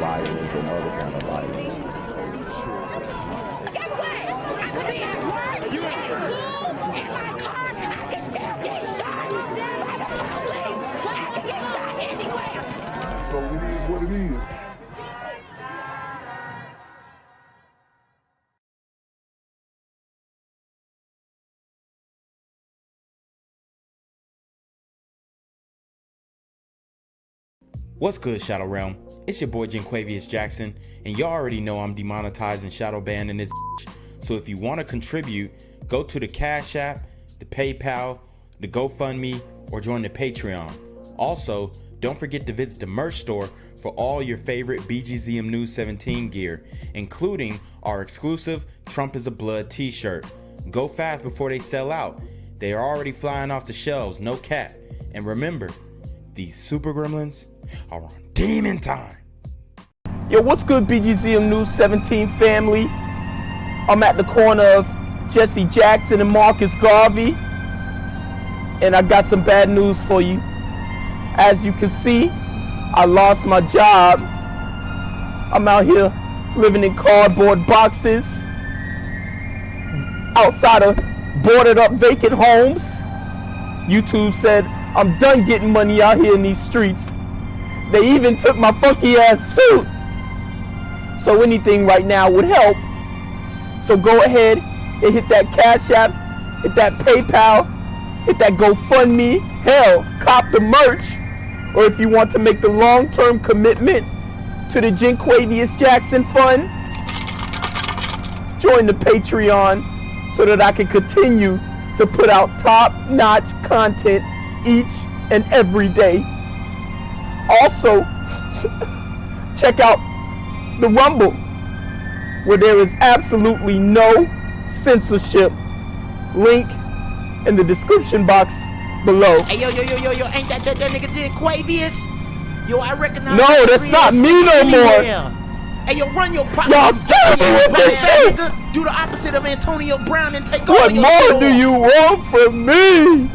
violence and other kind of violence. Get away! I could be at work, at school, in my car, and I can still get shot by the police. But I can get shot anywhere. So it is what it is. What's good, Shadow Realm? It's your boy Jaquavius Jackson, and y'all already know I'm demonetized and shadow banned in this bitch. So if you want to contribute, go to the Cash App, the PayPal, the GoFundMe, or join the Patreon. Also, don't forget to visit the merch store for all your favorite BGZM News 17 gear, including our exclusive Trump is a Blood t-shirt. Go fast before they sell out. They are already flying off the shelves, no cap. And remember, these super gremlins are on demon time. Yo, what's good, BGZM News 17 family? I'm at the corner of Jesse Jackson and Marcus Garvey, and I got some bad news for you. As you can see, I lost my job. I'm out here living in cardboard boxes outside of boarded up vacant homes. YouTube said I'm done getting money out here in these streets. They even took my funky ass suit. So anything right now would help. So go ahead and hit that Cash App, hit that PayPal, hit that GoFundMe. Hell, cop the merch. Or if you want to make the long-term commitment to the Jaquavius Jackson Fund, join the Patreon so that I can continue to put out top-notch content each and every day. Also, check out the Rumble, where there is absolutely no censorship. Link in the description box below. Hey, yo, ain't that nigga Jaquavius? Yo, I recognize. No, that's not me no more. Hey, yo, run your pocket. Y'all killing me with this shit. Do the opposite of Antonio Brown and take What all your more shit do off. you want from me?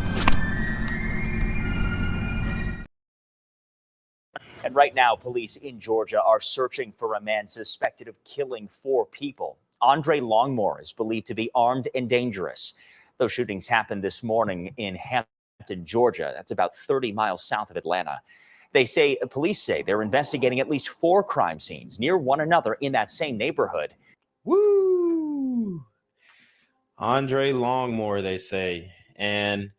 And right now, police in Georgia are searching for a man suspected of killing 4 people. Andre Longmore is believed to be armed and dangerous. Those shootings happened this morning in Hampton, Georgia. That's about 30 miles south of Atlanta. Police say they're investigating at least 4 crime scenes near one another in that same neighborhood. Woo! Andre Longmore, they say. And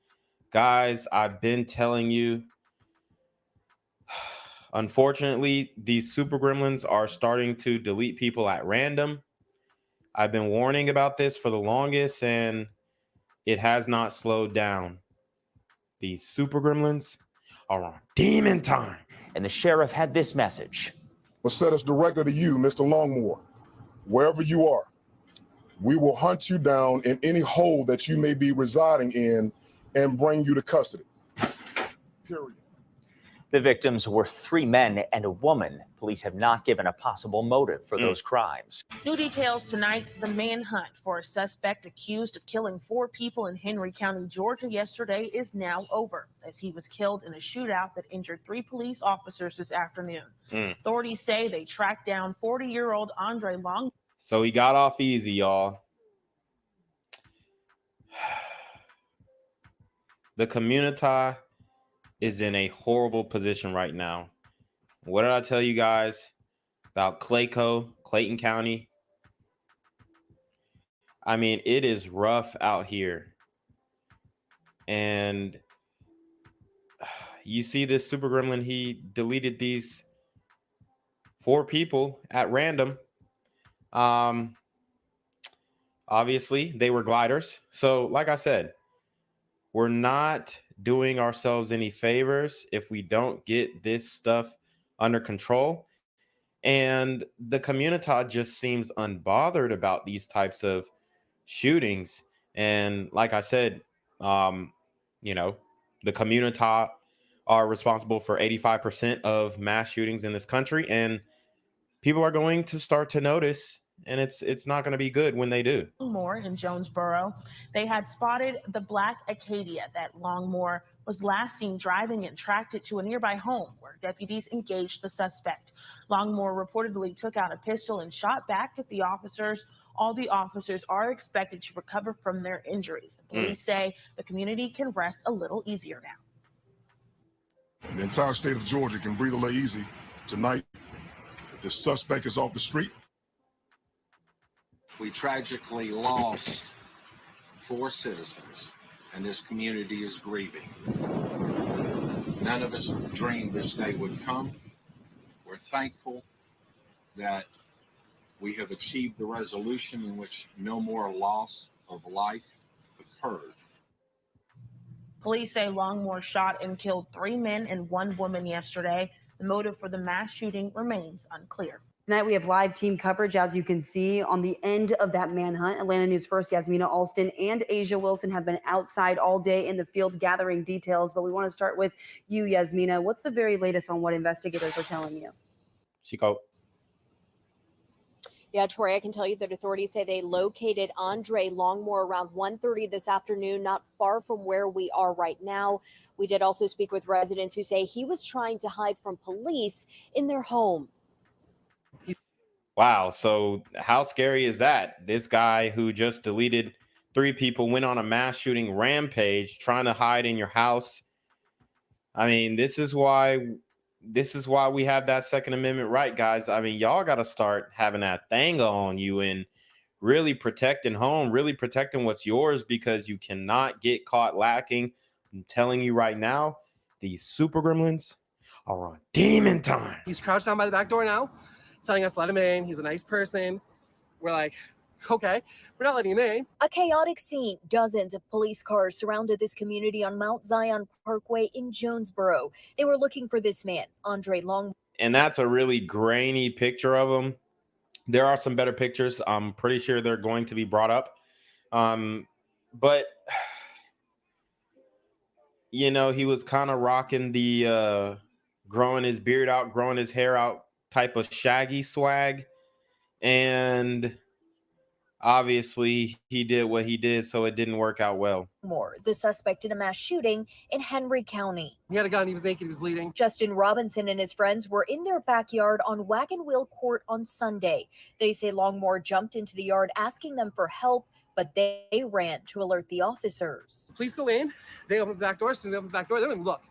guys, I've been telling you, unfortunately, these super gremlins are starting to delete people at random. I've been warning about this for the longest, and it has not slowed down. These super gremlins are on demon time. And the sheriff had this message. We'll set us directly to you, Mr. Longmore. Wherever you are, we will hunt you down in any hole that you may be residing in and bring you to custody. Period. The victims were 3 men and a woman. Police have not given a possible motive for those crimes. New details tonight. The manhunt for a suspect accused of killing 4 people in Henry County, Georgia yesterday is now over, as he was killed in a shootout that injured 3 police officers this afternoon. Authorities say they tracked down 40-year-old Andre Long. So he got off easy, y'all. The community is in a horrible position right now. What did I tell you guys about Clayton County? I mean, it is rough out here. And you see this super gremlin, he deleted these 4 people at random. Obviously, they were gliders. So, like I said, we're not doing ourselves any favors if we don't get this stuff under control. And the community just seems unbothered about these types of shootings. And like I said, the community are responsible for 85% of mass shootings in this country. And people are going to start to notice and it's not going to be good when they do. Longmore in Jonesboro, they had spotted the black Acadia that Longmore was last seen driving and tracked it to a nearby home where deputies engaged the suspect. Longmore reportedly took out a pistol and shot back at the officers. All the officers are expected to recover from their injuries. Police say the community can rest a little easier now. The entire state of Georgia can breathe a little easy tonight. The suspect is off the street. We tragically lost 4 citizens, and this community is grieving. None of us dreamed this day would come. We're thankful that we have achieved the resolution in which no more loss of life occurred. Police say Longmore shot and killed 3 men and 1 woman yesterday. The motive for the mass shooting remains unclear. Tonight we have live team coverage, as you can see, on the end of that manhunt. Atlanta News First, Yasmina Alston and Asia Wilson have been outside all day in the field gathering details. But we want to start with you, Yasmina. What's the very latest on what investigators are telling you? Chico. Yeah, Troy, I can tell you that authorities say they located Andre Longmore around 1:30 this afternoon, not far from where we are right now. We did also speak with residents who say he was trying to hide from police in their home. Wow. So how scary is that? This guy who just deleted 3 people went on a mass shooting rampage trying to hide in your house. I mean, this is why we have that Second Amendment right, guys. I mean, y'all got to start having that thing on you and really protecting home, really protecting what's yours, because you cannot get caught lacking. I'm telling you right now, these super gremlins are on demon time. He's crouched down by the back door now, telling us let him in. He's a nice person. We're like, okay, we're not letting him in. A chaotic scene. Dozens of police cars surrounded this community on Mount Zion Parkway in Jonesboro. They were looking for this man, Andre Longmore. And that's a really grainy picture of him. There are some better pictures. I'm pretty sure they're going to be brought up. But, you know, he was kind of rocking the growing his beard out, growing his hair out type of shaggy swag. And obviously he did what he did, so it didn't work out well. The suspect in a mass shooting in Henry County. He had a gun, he was naked, he was bleeding. Justin Robinson and his friends were in their backyard on Wagon Wheel Court on Sunday. They say Longmore jumped into the yard asking them for help, but they ran to alert the officers. Police go in, they open the back door. As soon as they open the back door, they don't even look.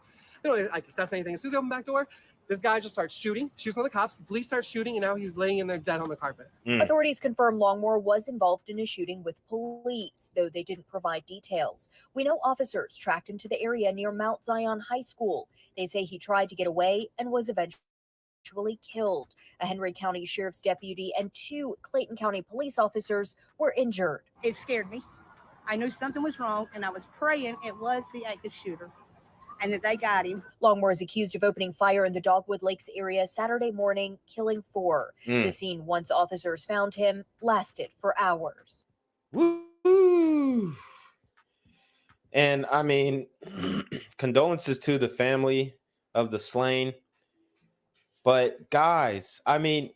They don't like assess anything. As soon as they open the back door, this guy just starts shooting, shoots on the cops. The police start shooting, and now he's laying in there dead on the carpet. Authorities confirm Longmore was involved in a shooting with police, though they didn't provide details. We know officers tracked him to the area near Mount Zion High School. They say he tried to get away and was eventually killed. A Henry County Sheriff's deputy and 2 Clayton County police officers were injured. It scared me. I knew something was wrong, and I was praying it was the active shooter and that they got him. Longmore is accused of opening fire in the Dogwood Lakes area Saturday morning, killing 4. The scene, once officers found him, lasted for hours. Woo! And I mean, condolences to the family of the slain. But guys, I mean,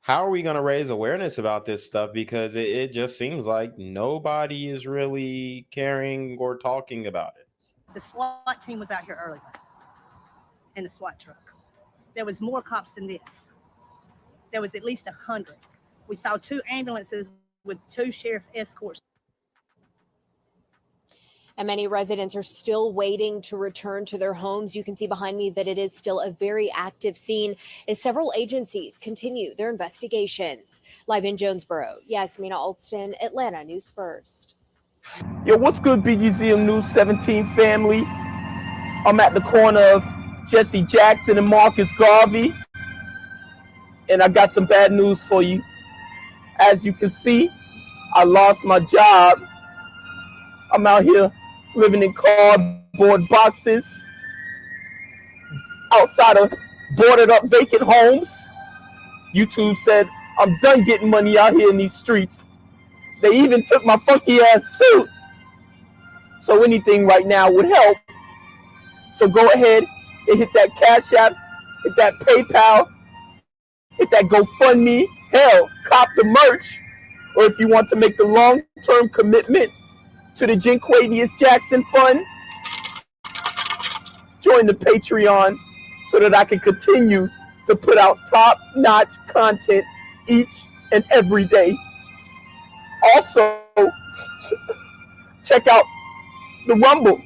how are we going to raise awareness about this stuff? Because it just seems like nobody is really caring or talking about it. The SWAT team was out here earlier in the SWAT truck. There was more cops than this. There was at least 100. We saw 2 ambulances with 2 sheriff escorts. And many residents are still waiting to return to their homes. You can see behind me that it is still a very active scene as several agencies continue their investigations. Live in Jonesboro, Yasmina Alston, Atlanta News First. Yo, what's good, BGZM News 17 family? I'm at the corner of Jesse Jackson and Marcus Garvey, and I got some bad news for you. As you can see, I lost my job. I'm out here living in cardboard boxes outside of boarded up vacant homes. YouTube said I'm done getting money out here in these streets. They even took my funky ass suit. So anything right now would help. So go ahead and hit that Cash App, hit that PayPal, hit that GoFundMe, Hell, cop the merch. Or if you want to make the long-term commitment to the Jinquavius Jackson Fund, join the Patreon so that I can continue to put out top-notch content each and every day. Also, check out the Rumble,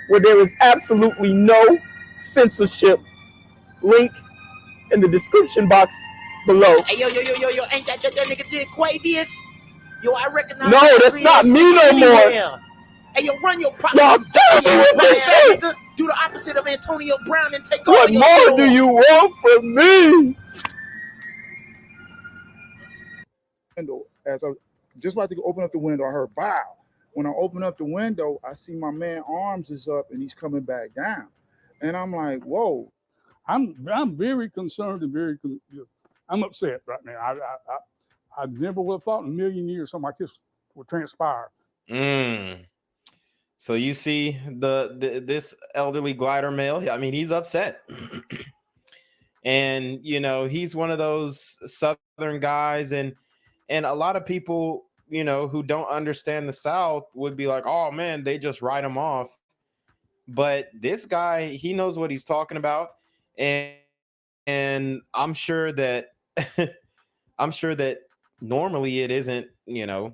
where there is absolutely no censorship. Link in the description box below. Hey, yo, ain't that nigga Jinquavius? Yo, I recognize. No, that's not me no more. Hey, yo, run your Y'all tell me what this is. nigga. Do the opposite of Antonio Brown and take What all your more shit do off. you want from me? Window, as I just about to open up the window, I heard bow. When I open up the window, I see my man arms is up and he's coming back down, and I'm like, whoa. I'm very concerned and I'm upset right now. I never would have thought in a million years something like this would transpire. So you see this elderly glider male. I mean, he's upset. And you know, he's one of those Southern guys, and a lot of people, you know, who don't understand the South would be like, oh man, they just write him off. But this guy, he knows what he's talking about. And I'm sure that normally it isn't, you know,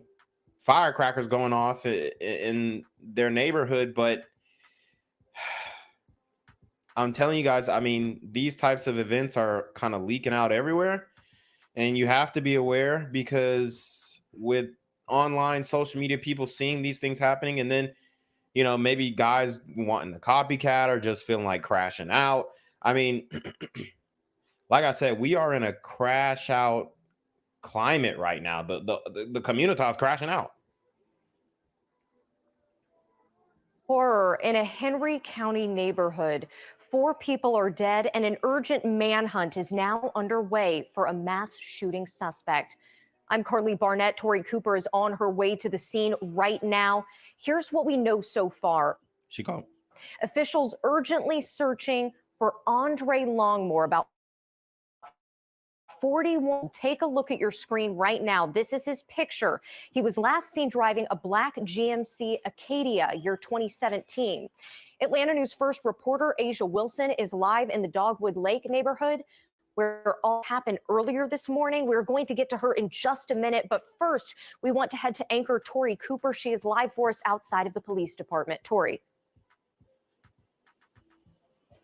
firecrackers going off in their neighborhood, but I'm telling you guys, I mean, these types of events are kind of leaking out everywhere, and you have to be aware, because with online social media, people seeing these things happening, and then, you know, maybe guys wanting to copycat or just feeling like crashing out. I mean, like I said, we are in a crash out climate right now. The community is crashing out. Horror in a Henry County neighborhood. 4 people are dead, and an urgent manhunt is now underway for a mass shooting suspect. I'm Carly Barnett. Tori Cooper is on her way to the scene right now. Here's what we know so far. She called. Officials urgently searching for Andre Longmore, about 41. Take a look at your screen right now. This is his picture. He was last seen driving a black GMC Acadia, year 2017. Atlanta News First reporter Asia Wilson is live in the Dogwood Lake neighborhood, where all happened earlier this morning. We're going to get to her in just a minute, but first, we want to head to anchor Tori Cooper. She is live for us outside of the police department. Tori.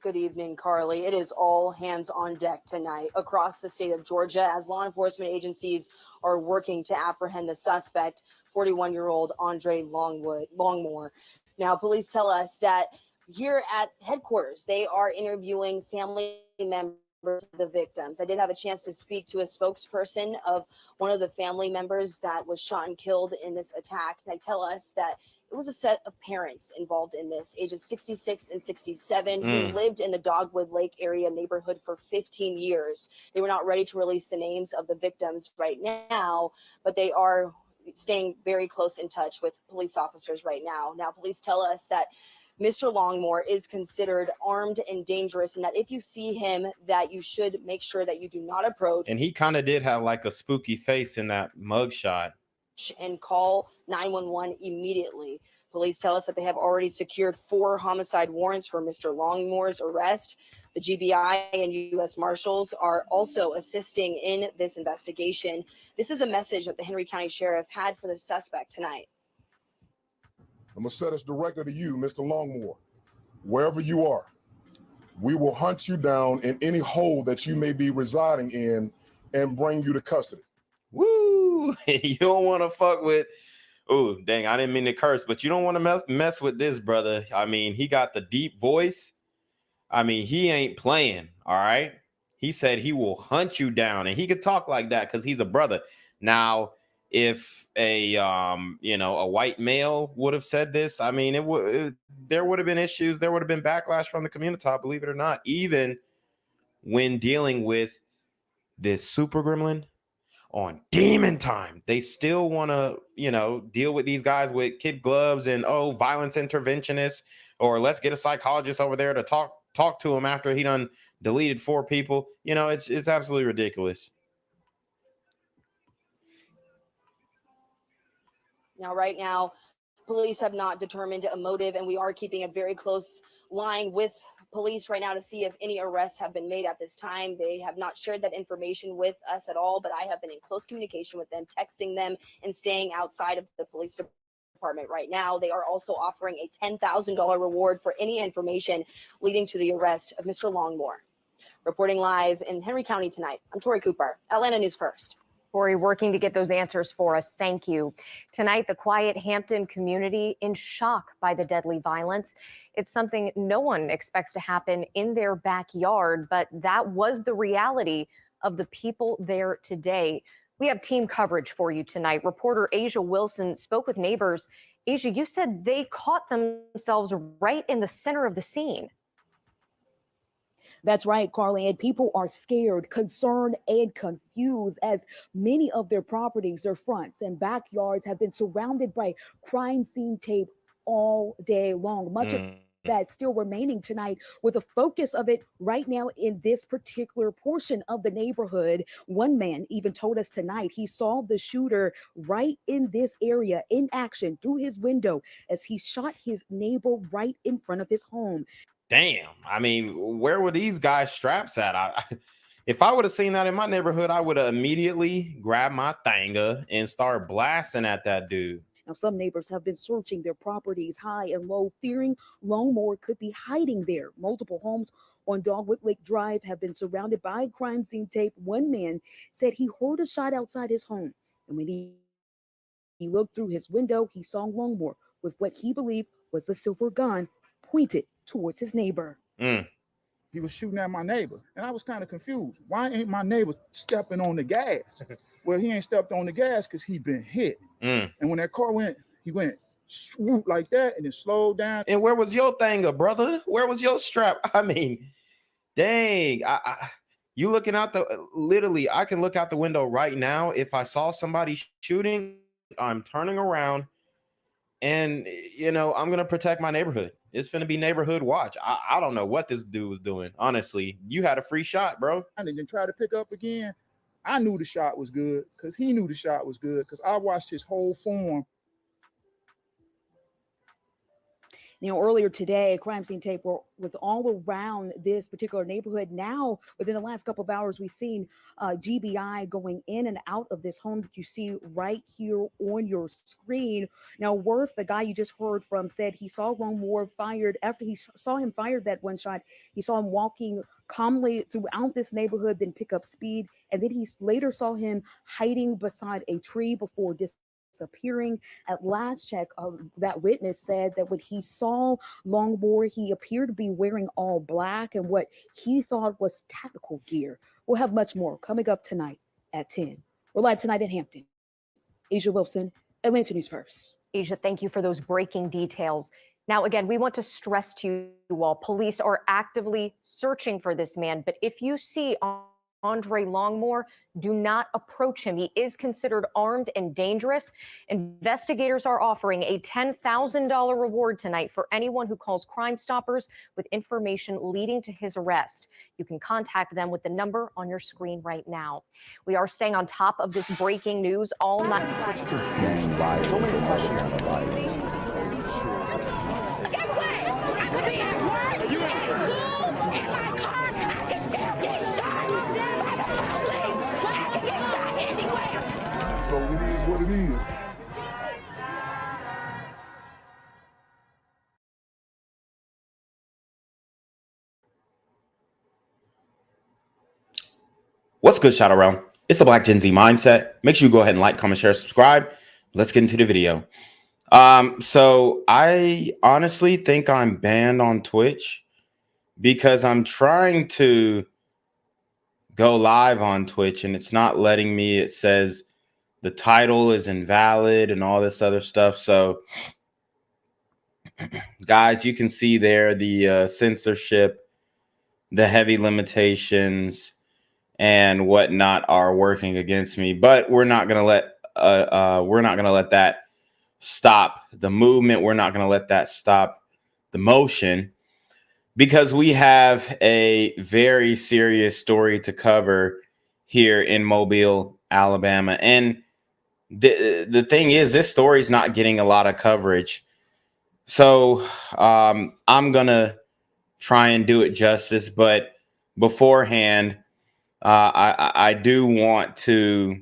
Good evening, Carly. It is all hands on deck tonight across the state of Georgia as law enforcement agencies are working to apprehend the suspect, 41-year-old Andre Longmore. Now, police tell us that here at headquarters, they are interviewing family members of the victims. I did have a chance to speak to a spokesperson of one of the family members that was shot and killed in this attack. They tell us that it was a set of parents involved in this, ages 66 and 67, who lived in the Dogwood Lake area neighborhood for 15 years. They were not ready to release the names of the victims right now, but they are staying very close in touch with police officers right now. Now, police tell us that Mr. Longmore is considered armed and dangerous, and that if you see him, that you should make sure that you do not approach. And he kind of did have like a spooky face in that mugshot. And call 911 immediately. Police tell us that they have already secured 4 homicide warrants for Mr. Longmore's arrest. The GBI and U.S. Marshals are also assisting in this investigation. This is a message that the Henry County Sheriff had for the suspect tonight. I'm going to set us directly to you, Mr. Longmore. Wherever you are, we will hunt you down in any hole that you may be residing in and bring you to custody. Woo! You don't want to fuck with. Oh, dang, I didn't mean to curse, but you don't want to mess with this brother. I mean, he got the deep voice. I mean, he ain't playing, all right? He said he will hunt you down, and he could talk like that because he's a brother. Now, if a white male would have said this, I mean, there would have been issues. There would have been backlash from the community, believe it or not, even when dealing with this super gremlin on Demon Time. They still want to, deal with these guys with kid gloves and, violence interventionists, or let's get a psychologist over there to talk to him after he done deleted 4 people. It's absolutely ridiculous. Now, right now, police have not determined a motive, and we are keeping a very close line with police right now to see if any arrests have been made at this time. They have not shared that information with us at all, but I have been in close communication with them, texting them and staying outside of the police department right now. They are also offering a $10,000 reward for any information leading to the arrest of Mr. Longmore. Reporting live in Henry County tonight, I'm Tori Cooper, Atlanta News First. Corey, working to get those answers for us. Thank you. Tonight, the quiet Hampton community in shock by the deadly violence. It's something no one expects to happen in their backyard, but that was the reality of the people there today. We have team coverage for you tonight. Reporter Asia Wilson spoke with neighbors. Asia, you said they caught themselves right in the center of the scene. That's right, Carly, and people are scared, concerned, and confused as many of their properties, their fronts and backyards have been surrounded by crime scene tape all day long. Much of that still remaining tonight, with a focus of it right now in this particular portion of the neighborhood. One man even told us tonight he saw the shooter right in this area in action through his window as he shot his neighbor right in front of his home. Damn. I mean, where were these guys' straps at? If I would have seen that in my neighborhood, I would have immediately grabbed my thanga and start blasting at that dude. Now, some neighbors have been searching their properties high and low, fearing Longmore could be hiding there. Multiple homes on Dogwood Lake Drive have been surrounded by crime scene tape. One man said he heard a shot outside his home, and when he looked through his window, he saw Longmore with what he believed was a silver gun pointed towards his neighbor. He was shooting at my neighbor, and I was kind of confused. Why ain't my neighbor stepping on the gas? Well, he ain't stepped on the gas because he been hit. And when that car went, he went swoop like that and then slowed down. And where was your thanga, brother? Where was your strap? I mean, dang. You looking out literally, I can look out the window right now. If I saw somebody shooting, I'm turning around and, you know, I'm going to protect my neighborhood. It's going to be neighborhood watch. I don't know what this dude was doing. Honestly, you had a free shot, bro. And then try to pick up again. I knew the shot was good because he knew the shot was good because I watched his whole form. You know, earlier today, crime scene tape was all around this particular neighborhood. Now, within the last couple of hours, we've seen GBI going in and out of this home that you see right here on your screen. Now, Worth, the guy you just heard from, said he saw Longmore fired. After he saw him fire that one shot, he saw him walking calmly throughout this neighborhood, then pick up speed. And then he later saw him hiding beside a tree before disappearing. At last check, that witness said that when he saw Longmore, he appeared to be wearing all black and what he thought was tactical gear. We'll have much more coming up tonight at 10. We're live tonight in Hampton. Asia Wilson, Atlanta News First. Asia, thank you for those breaking details. Now, again, we want to stress to you all, police are actively searching for this man, but if you see Andre Longmore, do not approach him. He is considered armed and dangerous. Investigators are offering a $10,000 reward tonight for anyone who calls Crime Stoppers with information leading to his arrest. You can contact them with the number on your screen right now. We are staying on top of this breaking news all night. Confused by so many questions on the life. Guess what? I could be at work, at school, in my car, and I can still get shot by the police. I can get shot anywhere. So it is what it is. What's good, Shadow Realm? It's the Black Gen Z Mindset. Make sure you go ahead and like, comment, share, subscribe. Let's get into the video. So I honestly think I'm banned on Twitch because I'm trying to go live on Twitch and it's not letting me. It says the title is invalid and all this other stuff. So guys, you can see there the censorship, the heavy limitations and whatnot are working against me, but we're not gonna let that stop the movement. We're not gonna let that stop the motion because we have a very serious story to cover here in Mobile, Alabama. And the thing is, this story's not getting a lot of coverage. So I'm going to try and do it justice. But beforehand, I do want to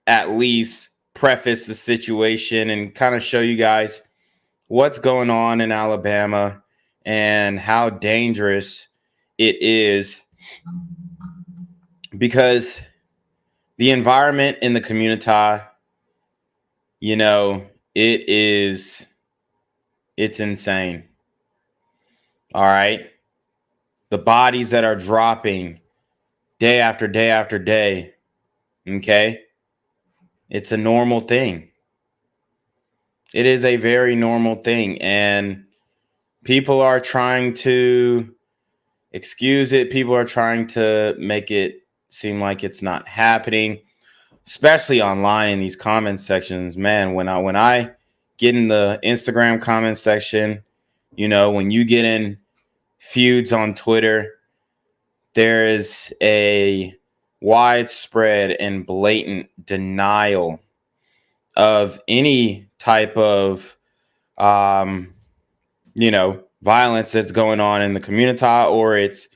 at least preface the situation and kind of show you guys what's going on in Alabama and how dangerous it is, because the environment in the community, you know, it's insane. All right. The bodies that are dropping day after day after day. Okay. It's a normal thing. It is a very normal thing. And people are trying to excuse it. People are trying to make it seem like it's not happening, especially online in these comment sections. Man, when I get in the Instagram comment section, you know, when you get in feuds on Twitter, there is a widespread and blatant denial of any type of violence that's going on in the community, or it's,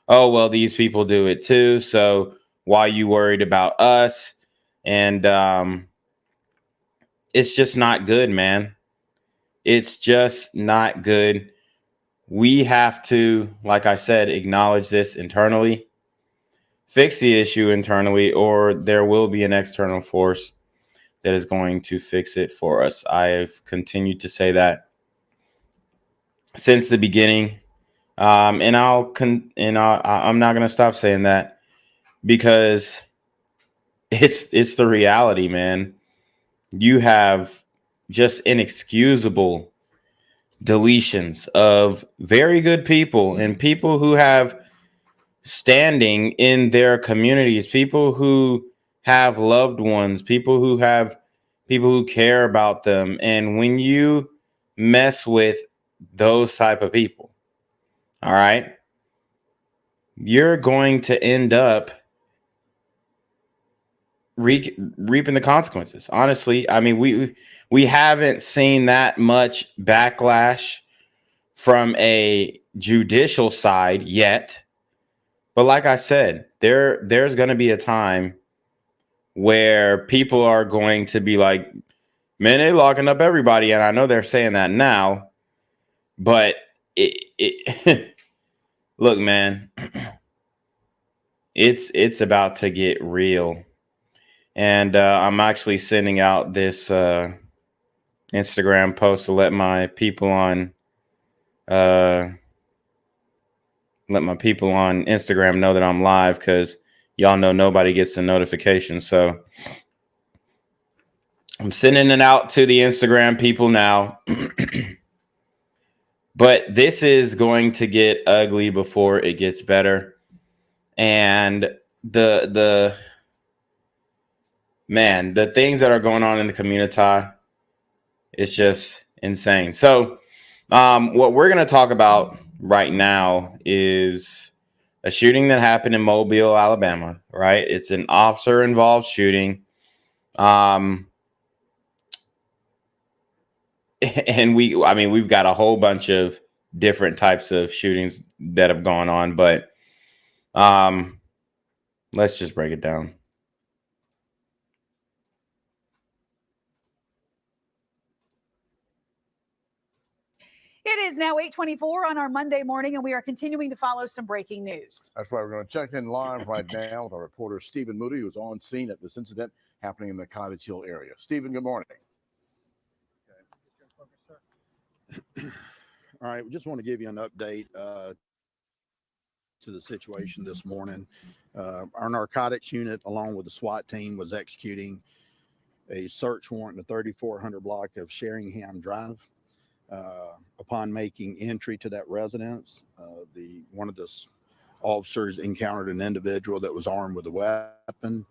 oh well, these people do it too, so why you worried about us? And it's just not good, man. It's just not good. We have to, like I said, acknowledge this internally, fix the issue internally, or there will be an external force that is going to fix it for us. I've continued to say that since the beginning, and I'm not going to stop saying that, because it's the reality, man. You have just inexcusable deletions of very good people and people who have standing in their communities, people who have loved ones, people who care about them. And when you mess with those type of people, all right, you're going to end up reaping the consequences. Honestly, I mean, we haven't seen that much backlash from a judicial side yet. But like I said, there's going to be a time where people are going to be like, man, they're locking up everybody. And I know they're saying that now, but look, man, it's about to get real. And I'm actually sending out this Instagram post to let my people on Instagram know that I'm live, because y'all know nobody gets the notification. So I'm sending it out to the Instagram people now. But this is going to get ugly before it gets better. And the things that are going on in the community, it's just insane. So what we're going to talk about right now is a shooting that happened in Mobile, Alabama, right? It's an officer involved shooting. And we've got a whole bunch of different types of shootings that have gone on, but let's just break it down. It is now 8:24 on our Monday morning, and we are continuing to follow some breaking news. That's right. We're going to check in live right now with our reporter, Stephen Moody, who's on scene at this incident happening in the Cottage Hill area. Stephen, good morning. All right. We just want to give you an update to the situation this morning. Our narcotics unit, along with the SWAT team, was executing a search warrant in the 3400 block of Sheringham Drive. Upon making entry to that residence, one of the officers encountered an individual that was armed with a weapon,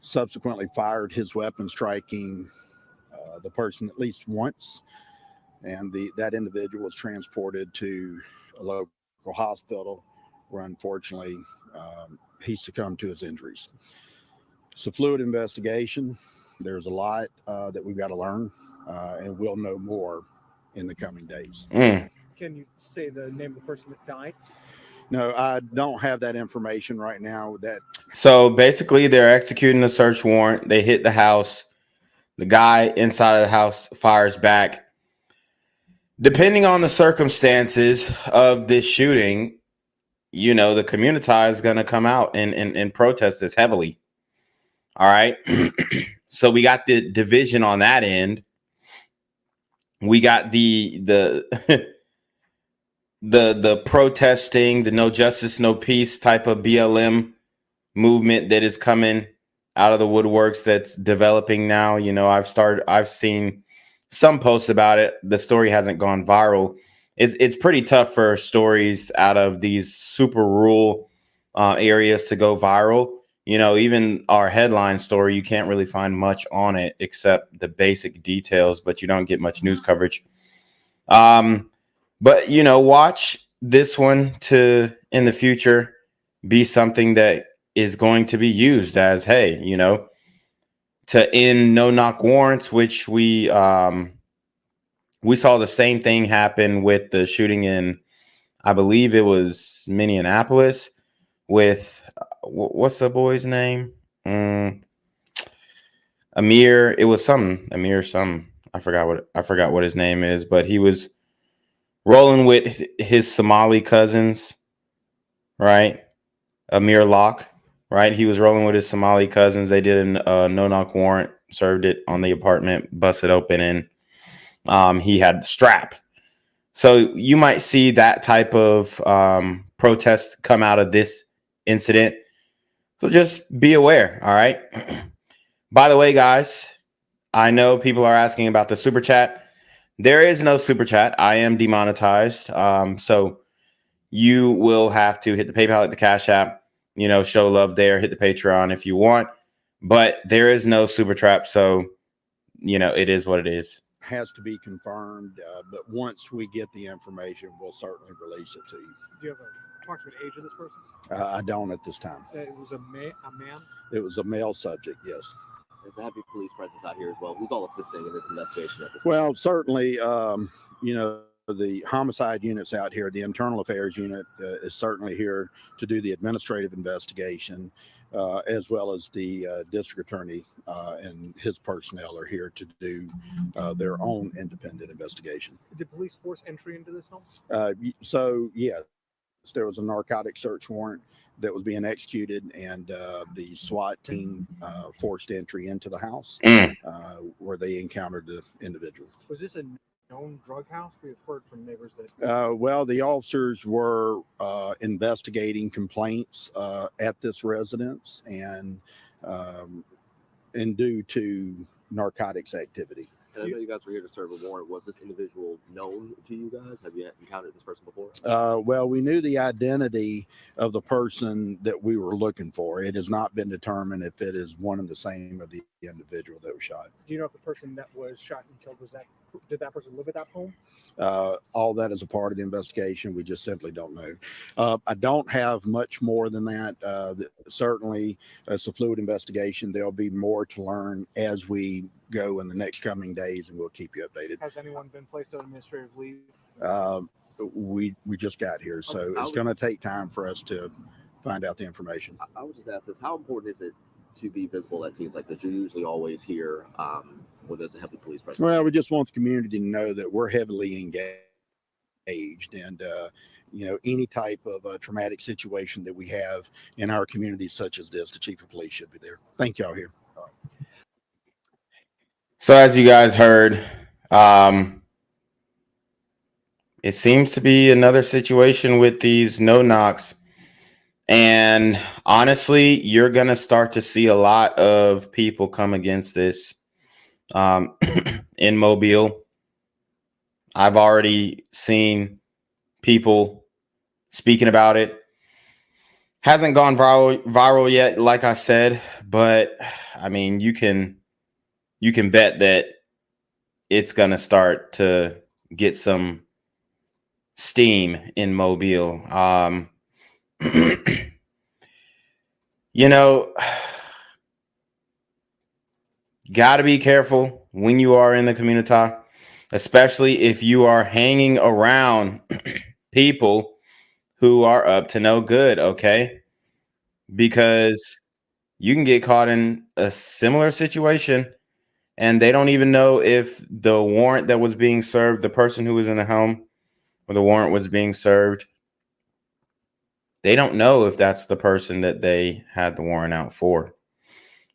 subsequently fired his weapon, striking the person at least once, and that individual was transported to a local hospital where unfortunately he succumbed to his injuries. It's a fluid investigation. There's a lot that we've got to learn, and we'll know more in the coming days. Can you say the name of the person that died? No, I don't have that information right now. So basically, they're executing a search warrant. They hit the house. The guy inside of the house fires back. Depending on the circumstances of this shooting, you know, the community is going to come out and protest this heavily. All right. So we got the division on that end. We got the the protesting, the no justice, no peace type of BLM movement that is coming out of the woodworks that's developing now. You know, I've seen some posts about it. The story hasn't gone viral. It's pretty tough for stories out of these super rural areas to go viral. You know, even our headline story, you can't really find much on it except the basic details, but you don't get much news coverage. But, you know, watch this one to in the future be something that is going to be used as, hey, you know, to end no-knock warrants, which we saw the same thing happen with the shooting in, I believe it was Minneapolis with, what's the boy's name? Amir. It was Amir. I forgot what his name is, but he was rolling with his Somali cousins, right? Amir Locke, right? He was rolling with his Somali cousins. They did a no-knock warrant, served it on the apartment, busted open, and he had the strap. So you might see that type of protest come out of this incident. So just be aware, all right? By the way, guys, I know people are asking about the super chat. There is no super chat. I am demonetized. So you will have to hit the PayPal, hit the Cash App, you know, show love there, hit the Patreon if you want. But there is no super trap. So, you know, it is what it is. Has to be confirmed, but once we get the information, we'll certainly release it to you. Do you have a approximate age of this person? I don't at this time. It was a man? It was a male subject, yes. There's a heavy police presence out here as well. Who's all assisting in this investigation at this point? Well, certainly, you know, the homicide units out here, the internal affairs unit is certainly here to do the administrative investigation, as well as the district attorney and his personnel are here to do their own independent investigation. Did police force entry into this home? So, yes, there was a narcotic search warrant that was being executed, and the SWAT team forced entry into the house where they encountered the individual. Was this a known drug house? We've heard from neighbors that. Well, the officers were investigating complaints at this residence and due to narcotics activity. And I know you guys were here to serve a warrant. Was this individual known to you guys? Have you encountered this person before? Well, we knew the identity of the person that we were looking for. It has not been determined if it is one and the same of the individual that was shot. Do you know if the person that was shot and killed did that person live at that home? All that is a part of the investigation. We just simply don't know. I don't have much more than that. Certainly, it's a fluid investigation. There'll be more to learn as we go in the next coming days, and we'll keep you updated. Has anyone been placed on administrative leave? We just got here, so it's going to take time for us to find out the information. I would just ask this: how important is it to be visible at scenes like this? You're usually always here when there's a heavy police presence. Well, we just want the community to know that we're heavily engaged, and you know, any type of traumatic situation that we have in our community such as this, the chief of police should be there. Thank y'all here. So as you guys heard, it seems to be another situation with these no-knocks. And honestly, you're going to start to see a lot of people come against this in Mobile. I've already seen people speaking about it. Hasn't gone viral yet, like I said, but I mean, you can bet that it's going to start to get some steam in Mobile. You know, got to be careful when you are in the community, especially if you are hanging around people who are up to no good, okay? Because you can get caught in a similar situation and they don't even know if the warrant that was being served, the person who was in the home where the warrant was being served, they don't know if that's the person that they had the warrant out for.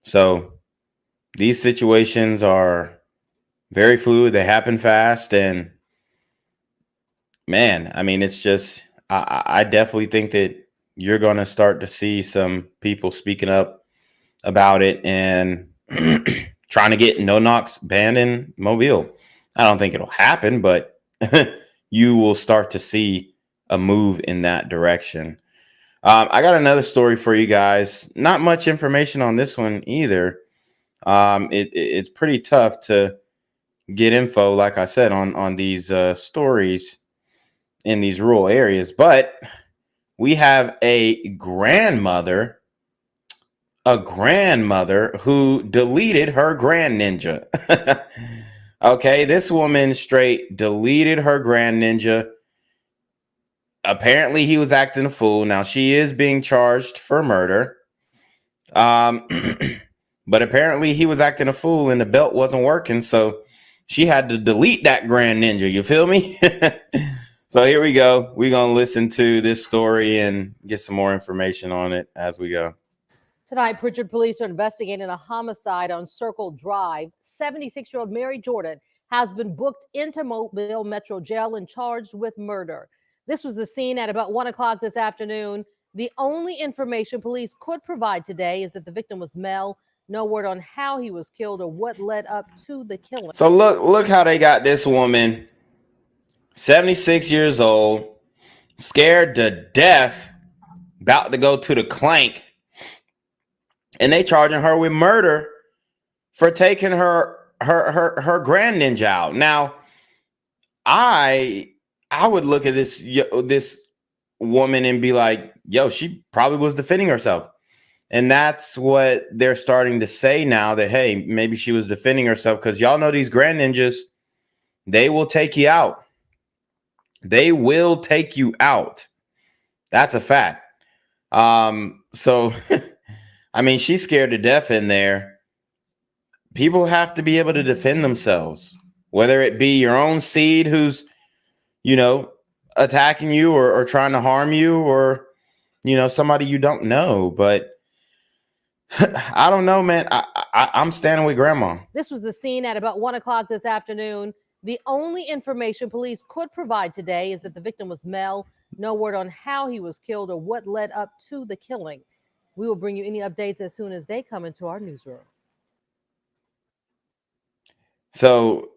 So these situations are very fluid. They happen fast. And man, I mean, it's just, I definitely think that you're going to start to see some people speaking up about it and trying to get no knocks banned in Mobile. I don't think it'll happen, but you will start to see a move in that direction. I got another story for you guys. Not much information on this one either. It's pretty tough to get info, like I said, on these stories in these rural areas. But we have a grandmother who deleted her grand ninja. Okay, this woman straight deleted her grand ninja. Apparently he was acting a fool. Now she is being charged for murder. But apparently he was acting a fool and the belt wasn't working, so she had to delete that grand ninja. You feel me? So here we go. We're going to listen to this story and get some more information on it as we go. Tonight, Pritchard police are investigating a homicide on Circle Drive. 76-year-old Mary Jordan has been booked into Mobile Metro Jail and charged with murder. This was the scene at about 1 o'clock this afternoon. The only information police could provide today is that the victim was male. No word on how he was killed or what led up to the killing. So look how they got this woman, 76 years old, scared to death, about to go to the clank. And they charging her with murder for taking her grand ninja out. Now, I would look at this woman and be like, yo, she probably was defending herself. And that's what they're starting to say now, that, hey, maybe she was defending herself, because y'all know these grand ninjas, they will take you out. They will take you out. That's a fact. So, I mean, she's scared to death in there. People have to be able to defend themselves, whether it be your own seed who's, attacking you or trying to harm you, or, somebody you don't know. But I don't know, man. I'm standing with grandma. This was the scene at about 1 o'clock this afternoon. The only information police could provide today is that the victim was male. No word on how he was killed or what led up to the killing. We will bring you any updates as soon as they come into our newsroom. So,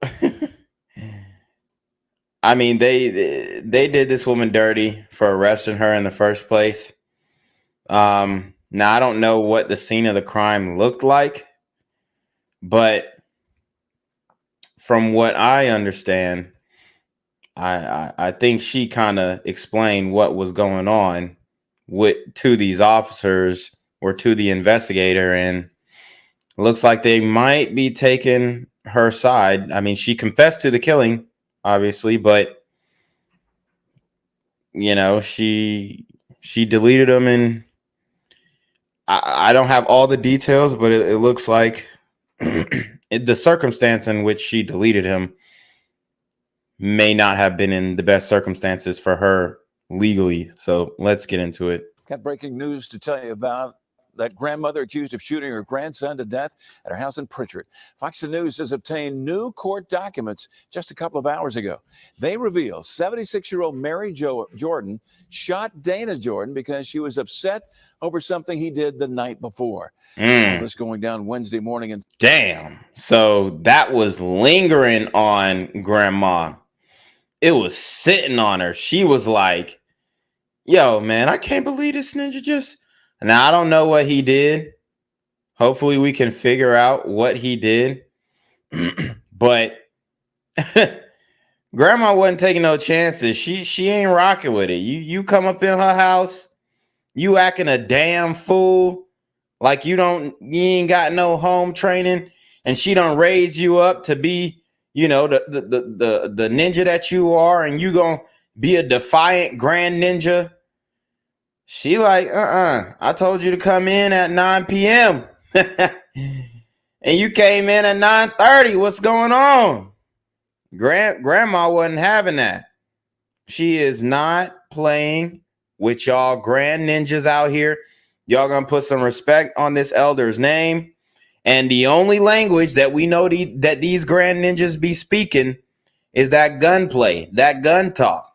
I mean, they did this woman dirty for arresting her in the first place. Now, I don't know what the scene of the crime looked like, but from what I understand, I think she kind of explained what was going on to these officers or to the investigator, and it looks like they might be taking her side. I mean, she confessed to the killing, obviously, but she deleted them, and I don't have all the details, but it looks like the circumstance in which she deleted him may not have been in the best circumstances for her legally. So let's get into it. Got breaking news to tell you about. That grandmother accused of shooting her grandson to death at her house in Pritchard. Fox News has obtained new court documents just a couple of hours ago. They reveal 76-year-old Mary Jordan shot Dana Jordan because she was upset over something he did the night before. All this going down Wednesday morning. And damn. So that was lingering on grandma. It was sitting on her. She was like, yo, man, I can't believe this ninja just... Now, I don't know what he did. Hopefully we can figure out what he did. But grandma wasn't taking no chances. She ain't rocking with it. You come up in her house, you acting a damn fool, like you ain't got no home training, and she done raise you up to be, you know, the ninja that you are, and you gonna be a defiant grand ninja. She like, I told you to come in at 9 p.m. and you came in at 9:30. What's going on? Grandma wasn't having that. She is not playing with y'all grand ninjas out here. Y'all gonna put some respect on this elder's name. And the only language that we know that these grand ninjas be speaking is that gunplay, that gun talk.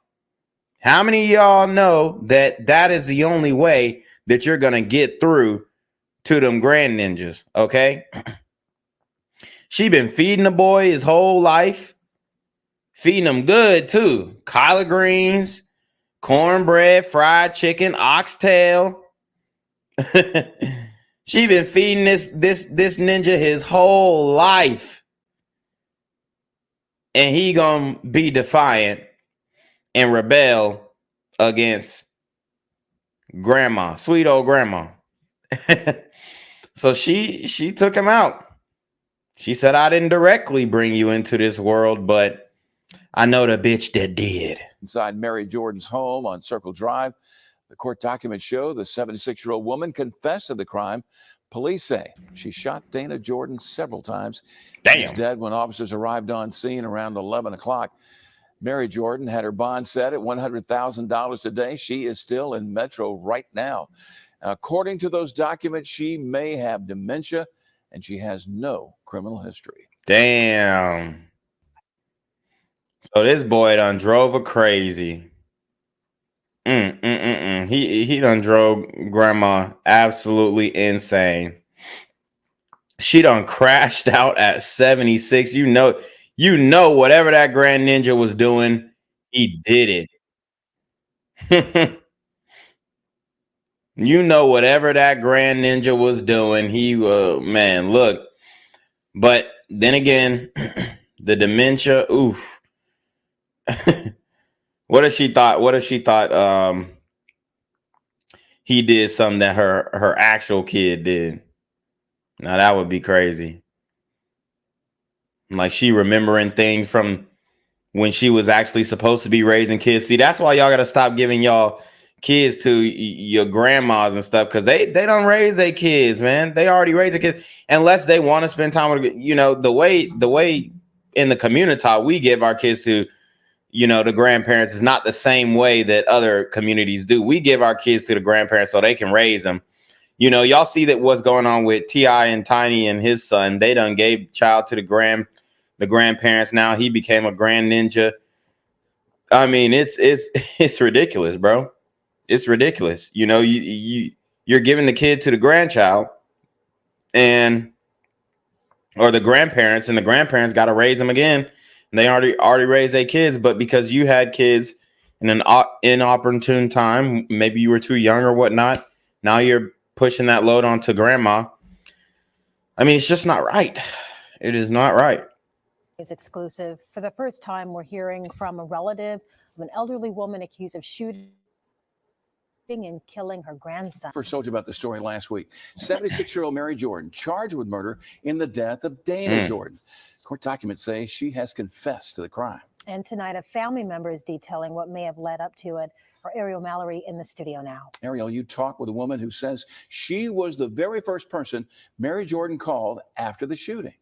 How many of y'all know that that is the only way that you're gonna get through to them grand ninjas? Okay. She been feeding the boy his whole life, feeding him good too. Collard greens, cornbread, fried chicken, oxtail. She been feeding this ninja his whole life, and he gonna be defiant and rebel against grandma, sweet old grandma. So she took him out. She said, I didn't directly bring you into this world, but I know the bitch that did. Inside Mary Jordan's home on Circle Drive, the court documents show the 76-year-old woman confessed to the crime. Police say she shot Dana Jordan several times. She was dead when officers arrived on scene around 11 o'clock. Mary Jordan had her bond set at $100,000 a day. She is still in Metro right now. According to those documents, she may have dementia, and she has no criminal history. Damn. So this boy done drove her crazy. He done drove grandma absolutely insane. She done crashed out at 76. You know whatever that grand ninja was doing, he did it. You know whatever that grand ninja was doing, he man, look. But then again, the dementia, oof. What if she thought he did something that her actual kid did? Now that would be crazy. Like she remembering things from when she was actually supposed to be raising kids. See, that's why y'all gotta stop giving y'all kids to your grandmas and stuff, because they don't raise their kids, man. They already raise their kids unless they want to spend time with, you know, the way in the community we give our kids to, you know, the grandparents is not the same way that other communities do. We give our kids to the grandparents so they can raise them. You know, y'all see that what's going on with T.I. and Tiny and his son. They done gave child to the grandparents. Now he became a grand ninja. I mean, it's ridiculous, bro. It's ridiculous. You know, you're giving the kid to the grandchild or the grandparents, and the grandparents got to raise them again. And they already raised their kids, but because you had kids in an inopportune time, maybe you were too young or whatnot, now you're pushing that load onto grandma. I mean, it's just not right. It is not right. Is exclusive. For the first time, we're hearing from a relative of an elderly woman accused of shooting and killing her grandson. First told you about the story last week. 76-year-old Mary Jordan charged with murder in the death of Dana Jordan. Court documents say she has confessed to the crime. And tonight, a family member is detailing what may have led up to it. Our Ariel Mallory in the studio now. Ariel, you talked with a woman who says she was the very first person Mary Jordan called after the shooting.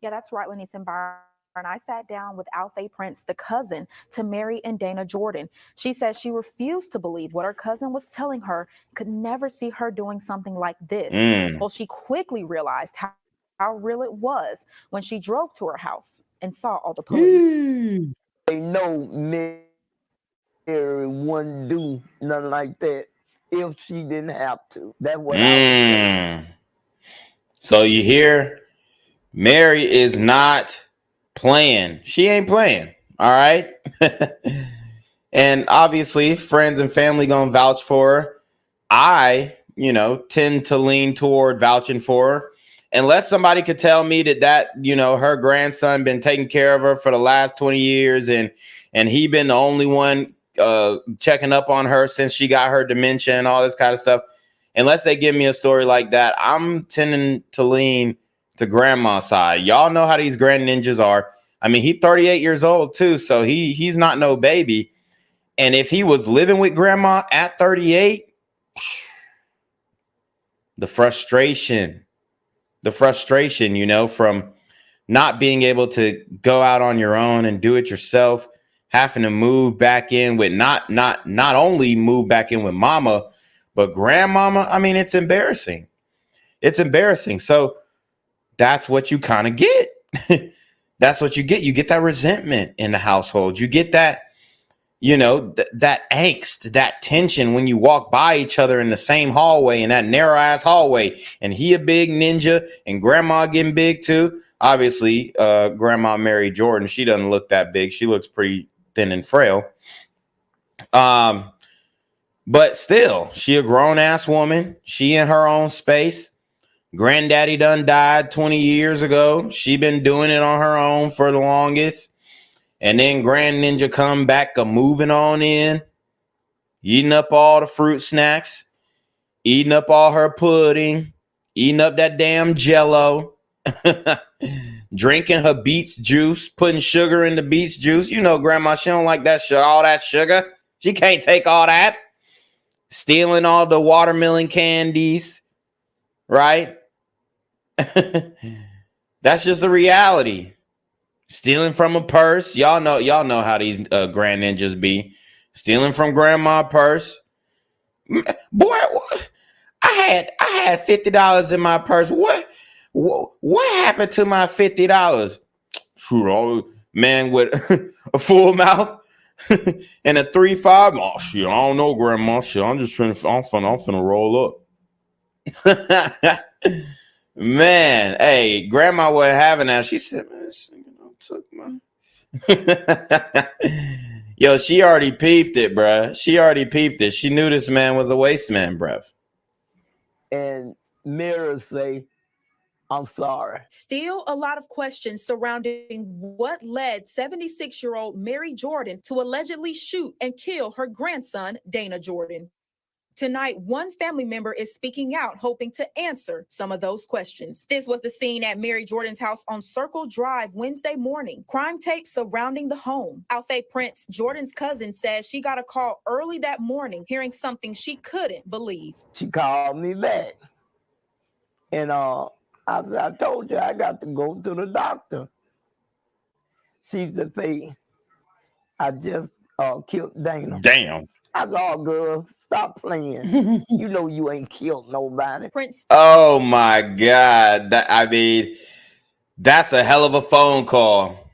Yeah, that's right, Lenny Simbar. And I sat down with Alfay Prince, the cousin to Mary and Dana Jordan. She says she refused to believe what her cousin was telling her, could never see her doing something like this. Well, she quickly realized how real it was when she drove to her house and saw all the police. They know Mary wouldn't do nothing like that if she didn't have to. That's what I was saying. So you hear, Mary is not playing. She ain't playing. All right. And obviously friends and family gonna vouch for her. I, tend to lean toward vouching for her. Unless somebody could tell me that, her grandson been taking care of her for the last 20 years and he been the only one checking up on her since she got her dementia and all this kind of stuff. Unless they give me a story like that, I'm tending to lean to grandma's side. Y'all know how these grand ninjas are. I mean, he's 38 years old too, so he's not no baby. And if he was living with grandma at 38, the frustration, you know, from not being able to go out on your own and do it yourself, having to move back in with not only move back in with mama, but grandmama. I mean, it's embarrassing. It's embarrassing. So that's what you kind of get. That's what you get. You get that resentment in the household. You get that, you know, that angst, that tension when you walk by each other in the same hallway, in that narrow ass hallway, and he a big ninja and grandma getting big too. Obviously, grandma Mary Jordan, she doesn't look that big. She looks pretty thin and frail. But still, she a grown ass woman. She in her own space. Granddaddy done died 20 years ago. She been doing it on her own for the longest. And then Grand Ninja come back moving on in, eating up all the fruit snacks, eating up all her pudding, eating up that damn Jello, drinking her beets juice, putting sugar in the beets juice. You know, grandma, she don't like that all that sugar. She can't take all that. Stealing all the watermelon candies, right? That's just a reality. Stealing from a purse. Y'all know how these grand ninjas be. Stealing from grandma's purse. Boy, I had $50 in my purse. What happened to my $50? Shoot, man with a full mouth and a 3-5. Oh shit, I don't know, grandma. Shit, I'm finna roll up. Man, hey, grandma wasn't having that. She said, man, this nigga took my. Yo, she already peeped it, bruh. She already peeped it. She knew this man was a waste man, bruh. And mirrors say, I'm sorry. Still a lot of questions surrounding what led 76-year-old Mary Jordan to allegedly shoot and kill her grandson, Dana Jordan. Tonight, one family member is speaking out, hoping to answer some of those questions. This was the scene at Mary Jordan's house on Circle Drive Wednesday morning. Crime tape surrounding the home. Alfay Prince, Jordan's cousin, says she got a call early that morning, hearing something she couldn't believe. She called me back. And I told you I got to go to the doctor. She said, "Hey, I just killed Dana." Damn. I was all good. Stop playing. You know you ain't killed nobody. Oh my God. That's a hell of a phone call.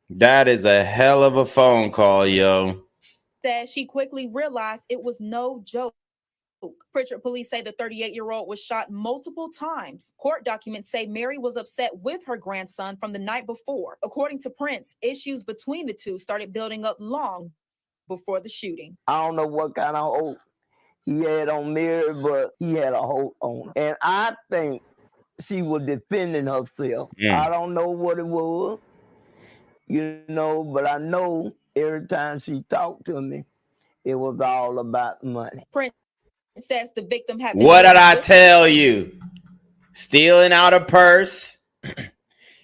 That is a hell of a phone call, yo. Says she quickly realized it was no joke. Pritchard police say the 38-year-old was shot multiple times. Court documents say Mary was upset with her grandson from the night before. According to Prince, issues between the two started building up long before the shooting. I don't know what kind of hope he had on Mary, but he had a hope on her. And I think she was defending herself. I don't know what it was, you know, but I know every time she talked to me, it was all about money. Prince says the victim had been. What did I tell you? Stealing out a purse.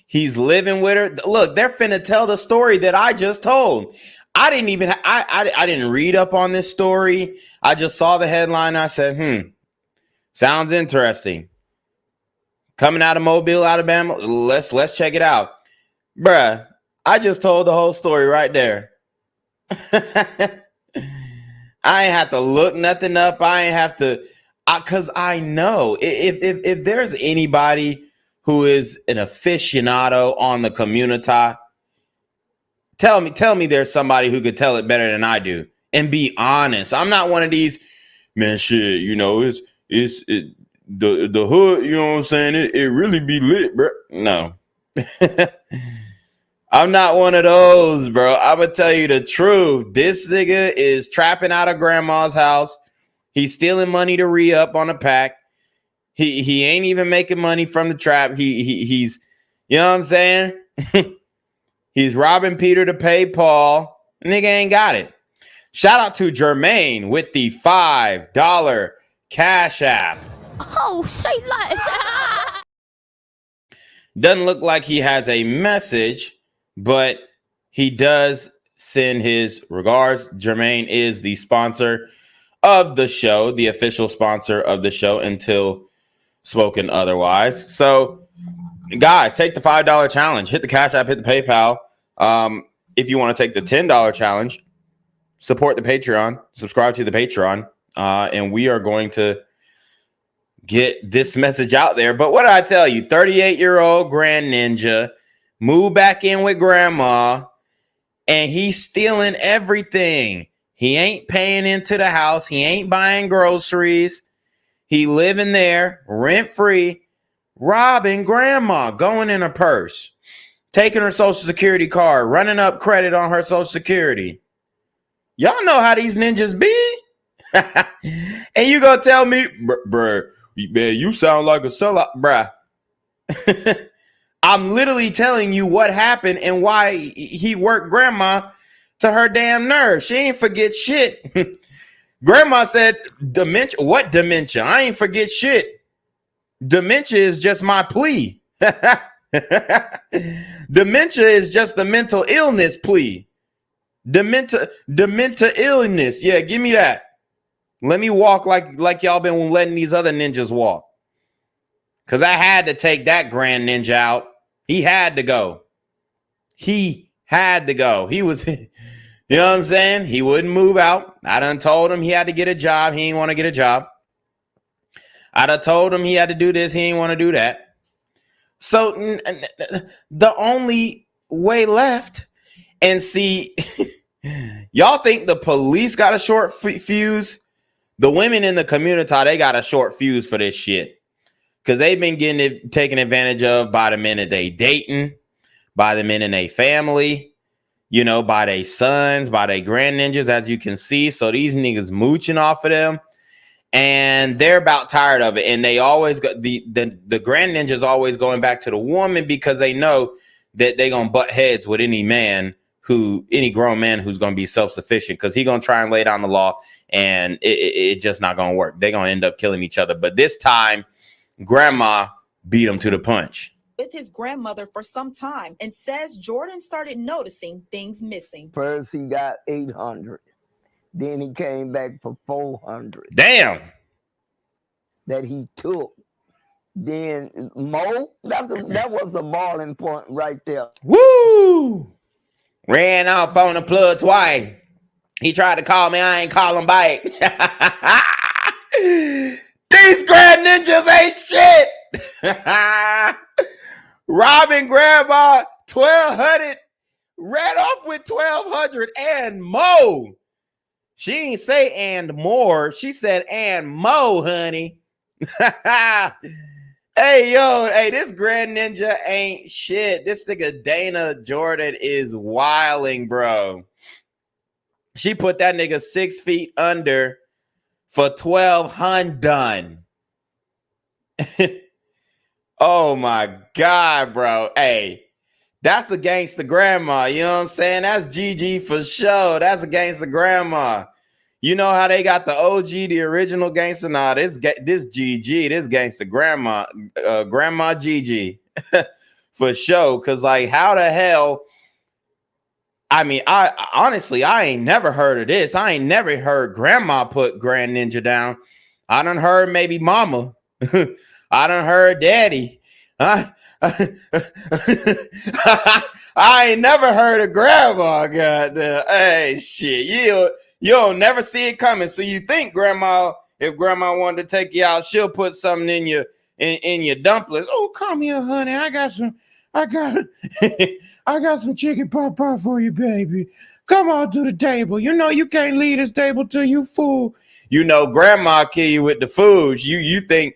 He's living with her. Look, they're finna tell the story that I just told. I didn't read up on this story. I just saw the headline. I said, sounds interesting. Coming out of Mobile, Alabama. Let's check it out. Bruh, I just told the whole story right there. I ain't have to look nothing up. I ain't have to, because I know if there's anybody who is an aficionado on the community, tell me there's somebody who could tell it better than I do and be honest. I'm not one of these, man, shit, you know, it's the hood, you know what I'm saying? It really be lit, bro. No. I'm not one of those, bro. I'm gonna tell you the truth. This nigga is trapping out of grandma's house. He's stealing money to re-up on a pack. He ain't even making money from the trap. He's you know what I'm saying? He's robbing Peter to pay Paul. Nigga ain't got it. Shout out to Jermaine with the $5 Cash App. Oh, say less. Doesn't look like he has a message, but he does send his regards. Jermaine is the sponsor of the show, the official sponsor of the show until spoken otherwise. So, guys, take the $5 challenge. Hit the Cash App, hit the PayPal. If you want to take the $10 challenge, support the Patreon, subscribe to the Patreon, and we are going to get this message out there. But what did I tell you? 38-year-old grand ninja moved back in with grandma, and he's stealing everything. He ain't paying into the house. He ain't buying groceries. He living there rent-free, robbing grandma, going in her purse, taking her Social Security card, running up credit on her Social Security. Y'all know how these ninjas be. And you gonna tell me, bruh, man, you sound like a sellout, bruh. I'm literally telling you what happened and why he worked grandma to her damn nerve. She ain't forget shit. Grandma said, dementia. What dementia? I ain't forget shit. Dementia is just my plea. Dementia is just the mental illness plea. Dementia illness. Yeah, give me that. Let me walk like y'all been letting these other ninjas walk. Because I had to take that grand ninja out. He had to go. He had to go. He was, you know what I'm saying? He wouldn't move out. I done told him he had to get a job. He didn't want to get a job. I done told him he had to do this. He didn't want to do that. So the only way left, and see, y'all think the police got a short fuse? The women in the community, they got a short fuse for this shit. Because they've been taken advantage of by the men that they dating, by the men in their family, you know, by their sons, by their grand ninjas, as you can see. So these niggas mooching off of them. And they're about tired of it. And they always got the grand ninjas always going back to the woman because they know that they're gonna butt heads with any grown man who's gonna be self-sufficient, because he's gonna try and lay down the law, and it just not gonna work. They're gonna end up killing each other. But this time, grandma beat him to the punch. With his grandmother for some time, and says Jordan started noticing things missing. First he got 800. Then he came back for 400. Damn. That he took. Then Mo, that was a balling point right there. Woo! Ran off on the plug twice. He tried to call me. I ain't call him back. These grand ninjas ain't shit. Robbing grandma, 1,200. Ran off with 1,200 and mo. She ain't say and more. She said and mo, honey. Hey, yo, hey, this grand ninja ain't shit. This nigga Dana Jordan is wilding, bro. She put that nigga 6 feet under for 1,200 done. Oh my God, bro. Hey, that's a gangster grandma. You know what I'm saying? That's GG for sure. That's a gangster grandma. You know how they got the OG, the original gangster? Nah, this GG, this gangster grandma, grandma GG for sure. Cause like, how the hell? I mean, I honestly ain't never heard of this. I ain't never heard grandma put grand ninja down. I done heard maybe mama. I done heard daddy. I ain't never heard of grandma. Goddamn. Hey, shit. You'll never see it coming. So you think grandma, if grandma wanted to take you out, she'll put something in your dumplings. Oh, come here, honey. I got some chicken pot pie for you, baby. Come on to the table. You know you can't leave this table till you full. You know grandma kill you with the food. You think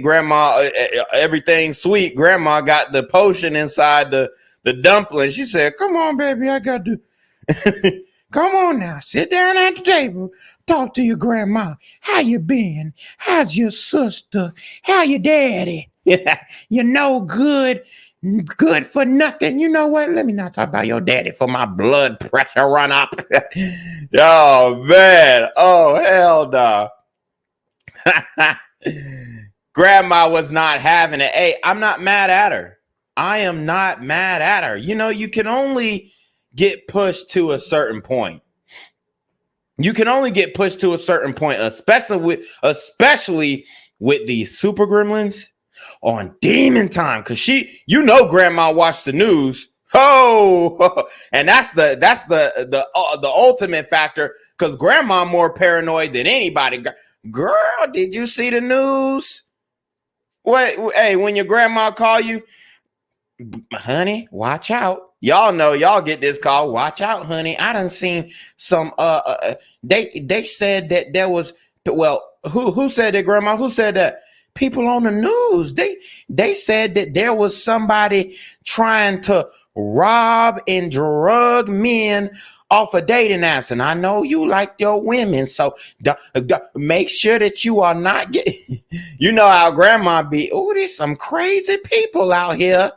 grandma everything's sweet. Grandma got the potion inside the dumpling. She said, "Come on, baby, I got to." Come on now, sit down at the table. Talk to your grandma. How you been? How's your sister? How your daddy? You know, good for nothing. You know what? Let me not talk about your daddy for my blood pressure run up. Oh, man. Oh, hell no. Grandma was not having it. Hey, I'm not mad at her. I am not mad at her. You know, you can only get pushed to a certain point. You can only get pushed to a certain point, especially with the super gremlins on Demon Time. Cause you know, grandma watched the news. Oh, and that's the ultimate factor. Cause grandma more paranoid than anybody. Girl, did you see the news? Wait, hey, when your grandma call you, honey, watch out. Y'all know, y'all get this call. Watch out, honey. I done seen some. They said that there was. Well, who said that, grandma? Who said that? People on the news. They said that there was somebody trying to rob and drug men off of dating apps. And I know you like your women, so make sure that you are not getting. You know how grandma be. Oh, there's some crazy people out here.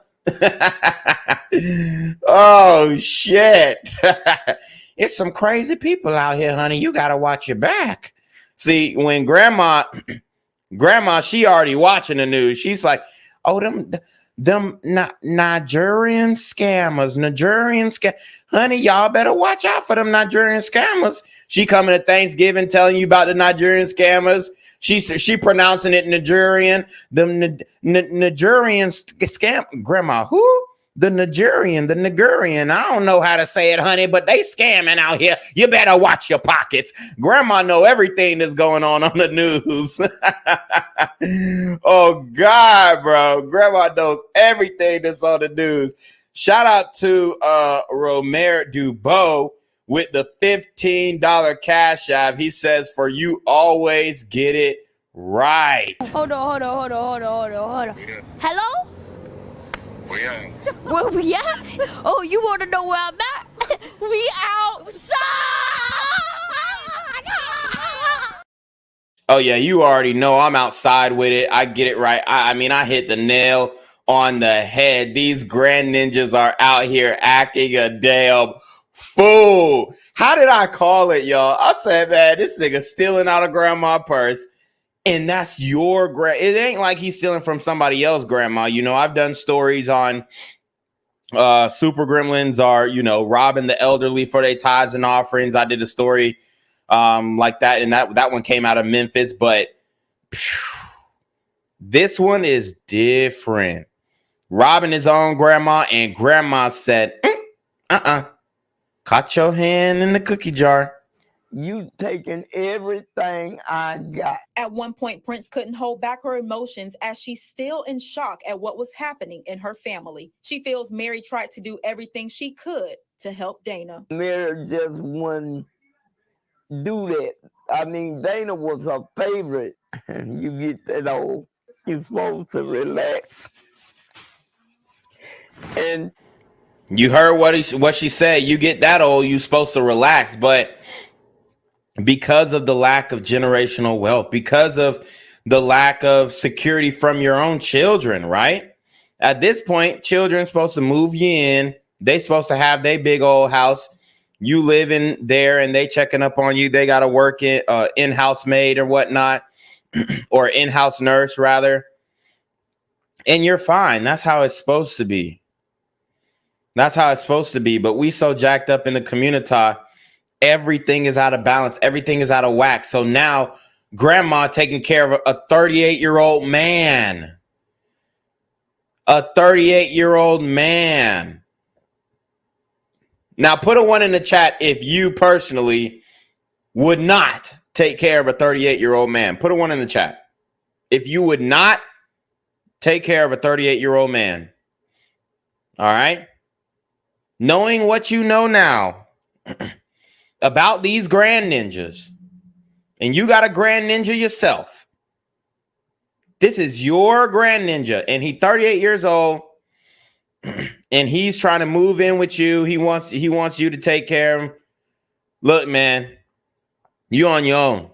Oh shit. It's some crazy people out here, honey. You gotta watch your back. See, when grandma, she already watching the news. She's like, oh, them Nigerian scammers, honey, y'all better watch out for them Nigerian scammers. She coming to Thanksgiving telling you about the Nigerian scammers. She pronouncing it Nigerian. The Nigerian scam. Grandma, who? The Nigerian. I don't know how to say it, honey, but they scamming out here. You better watch your pockets. Grandma know everything that's going on the news. Oh, God, bro. Grandma knows everything that's on the news. Shout out to Romero Dubois with the $15 cash app. He says, for you always get it right. Hold on. Hello? Where we at? Oh, you want to know where I'm at? We outside! Oh, yeah, you already know I'm outside with it. I get it right. I mean, I hit the nail on the head. These grand ninjas are out here acting a damn fool. How did I call it, y'all? I said, man, this nigga stealing out of grandma's purse. And that's your it ain't like he's stealing from somebody else's grandma. You know, I've done stories on super gremlins are, you know, robbing the elderly for their tithes and offerings. I did a story like that, and that one came out of Memphis, but this one is different. Robbing his own grandma, and grandma said, caught your hand in the cookie jar. You taking everything I got. At one point, Prince couldn't hold back her emotions as she's still in shock at what was happening in her family. She feels Mary tried to do everything she could to help Dana. Mary just wouldn't do that. I mean, Dana was her favorite. You get that old, you're supposed to relax. And you heard what she said. You get that old, you're supposed to relax, but because of the lack of generational wealth, because of the lack of security from your own children, right? At this point, children supposed to move you in. They supposed to have their big old house. You live in there and they checking up on you. They got to work in-house maid or whatnot, or in-house nurse rather. And you're fine. That's how it's supposed to be. That's how it's supposed to be. But we so jacked up in the community, everything is out of balance. Everything is out of whack. So now grandma taking care of a 38-year-old man. A 38-year-old man. Now put a 1 in the chat if you personally would not take care of a 38-year-old man. Put a 1 in the chat if you would not take care of a 38-year-old man. All right. Knowing what you know now about these grand ninjas, and you got a grand ninja yourself. This is your grand ninja, and he's 38 years old, and he's trying to move in with you. He wants you to take care of him. Look, man, you on your own.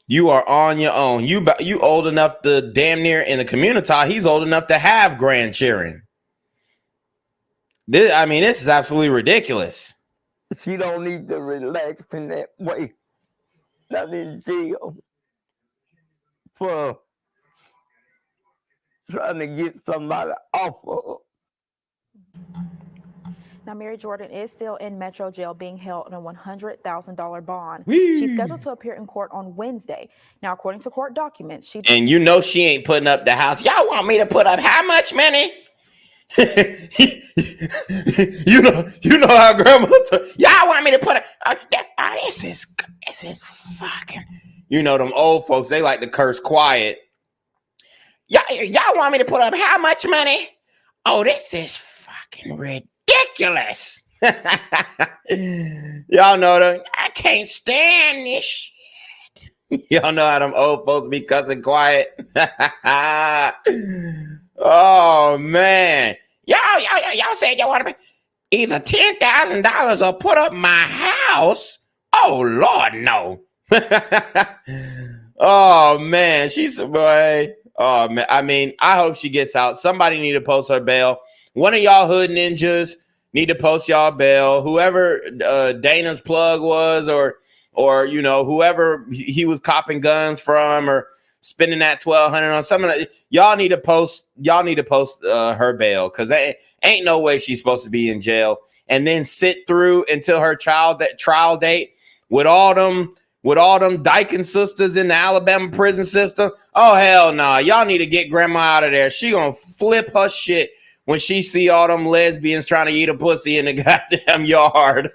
You are on your own. You old enough to damn near in the community. He's old enough to have grandchildren. This is absolutely ridiculous. she don't need to relax in that way. Not in jail for trying to get somebody off of. Now, Mary Jordan is still in Metro Jail being held on a $100,000 bond. She's scheduled to appear in court on Wednesday. Now, according to court documents, she... And you know she ain't putting up the house. Y'all want me to put up how much money? you know how grandma y'all want me to put up this is fucking, you know, them old folks, they like to curse quiet. Y'all want me to put up how much money? Oh, this is fucking ridiculous. Y'all know that I can't stand this shit. Y'all know how them old folks be cussing quiet. Oh man, y'all said y'all want to be either $10,000 or put up my house. Oh Lord, no. Oh man, she's a boy. Oh man, I mean, I hope she gets out. Somebody need to post her bail. One of y'all hood ninjas need to post y'all bail. Whoever Dana's plug was, or you know, whoever he was copping guns from, or spending that $1,200 on something. Y'all need to post her bail, because ain't no way she's supposed to be in jail and then sit through until her trial date with all them Dyken sisters in the Alabama prison system. Oh hell no! Y'all need to get grandma out of there. She gonna flip her shit when she see all them lesbians trying to eat a pussy in the goddamn yard.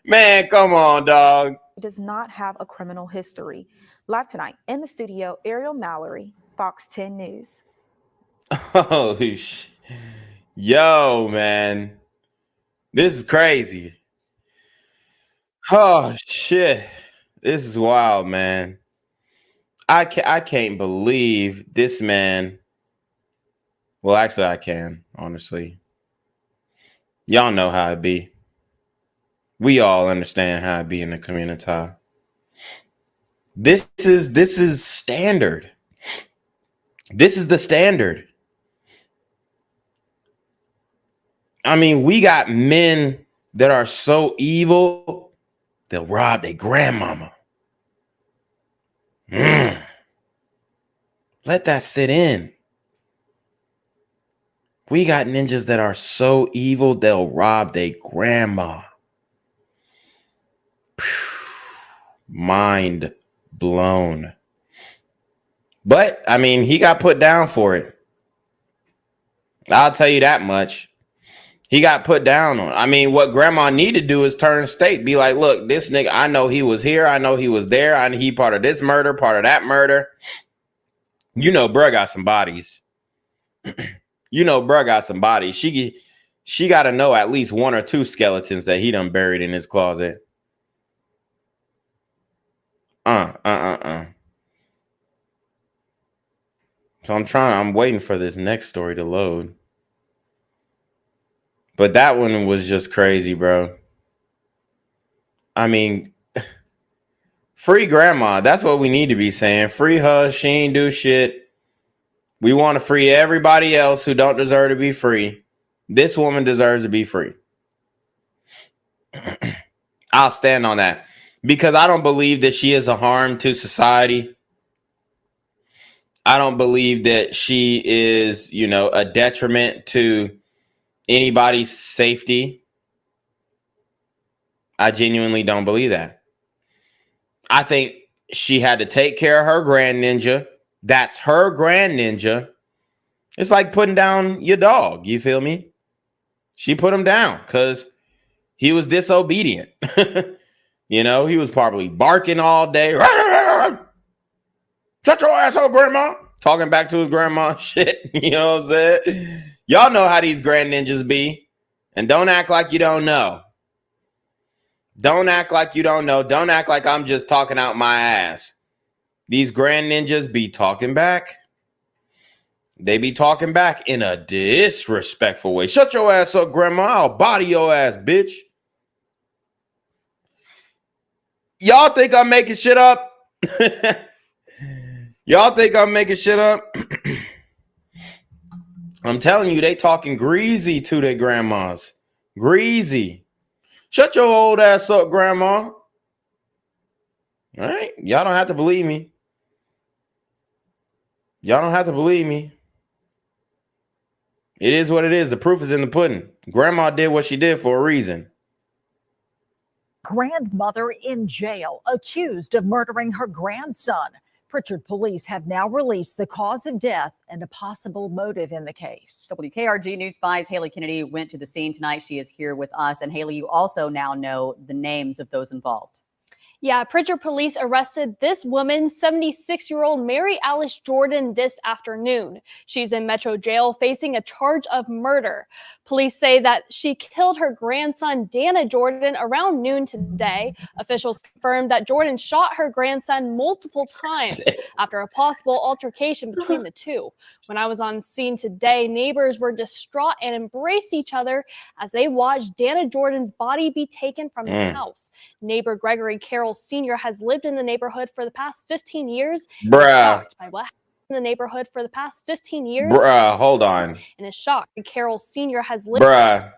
Man, come on, dog. Does not have a criminal history. Live tonight in the studio, Ariel Mallory, Fox 10 News. Oh, yo, man. This is crazy. Oh, shit. This is wild, man. I can't believe this man. Well, actually, I can, honestly. Y'all know how it be. We all understand how it be in the community. This is standard. This is the standard. I mean, we got men that are so evil, they'll rob their grandmama. Let that sit in. We got ninjas that are so evil, they'll rob their grandma. Mind blown. But, I mean, he got put down for it. I'll tell you that much. He got put down on. I mean, what grandma need to do is turn state. Be like, look, this nigga, I know he was here. I know he was there. I know he part of this murder, part of that murder. You know, bruh got some bodies. You know, bruh got some bodies. She got to know at least one or two skeletons that he done buried in his closet. So I'm waiting for this next story to load. But that one was just crazy, bro. I mean, free grandma. That's what we need to be saying. Free her. She ain't do shit. We want to free everybody else who don't deserve to be free. This woman deserves to be free. I'll stand on that. Because I don't believe that she is a harm to society. I don't believe that she is, you know, a detriment to anybody's safety. I genuinely don't believe that. I think she had to take care of her grand ninja. That's her grand ninja. It's like putting down your dog. You feel me? She put him down because he was disobedient. You know, he was probably barking all day. Shut your ass up, grandma. Talking back to his grandma shit. You know what I'm saying? Y'all know how these grand ninjas be. And don't act like you don't know. Don't act like you don't know. Don't act like I'm just talking out my ass. These grand ninjas be talking back. They be talking back in a disrespectful way. Shut your ass up, grandma. I'll body your ass, bitch. Y'all think I'm making shit up? Y'all think I'm making shit up? I'm telling you, they talking greasy to their grandmas. Greasy. Shut your old ass up, grandma. All right? Y'all don't have to believe me. Y'all don't have to believe me. It is what it is. The proof is in the pudding. Grandma did what she did for a reason. Grandmother in jail, accused of murdering her grandson. Pritchard police have now released the cause of death and a possible motive in the case. WKRG News 5's Haley Kennedy went to the scene tonight. She is here with us. And Haley, you also now know the names of those involved. Yeah, Pritchard police arrested this woman, 76-year-old Mary Alice Jordan, this afternoon. She's in Metro Jail facing a charge of murder. Police say that she killed her grandson, Dana Jordan, around noon today. Officials confirmed that Jordan shot her grandson multiple times after a possible altercation between the two. When I was on scene today, neighbors were distraught and embraced each other as they watched Dana Jordan's body be taken from the house. Neighbor Gregory Carroll Sr. has lived in the neighborhood for the past 15 years. Bruh. Shocked by what happened in the neighborhood for the past 15 years. Bruh, hold on. And is shocked. Carroll Sr. has lived. Bruh.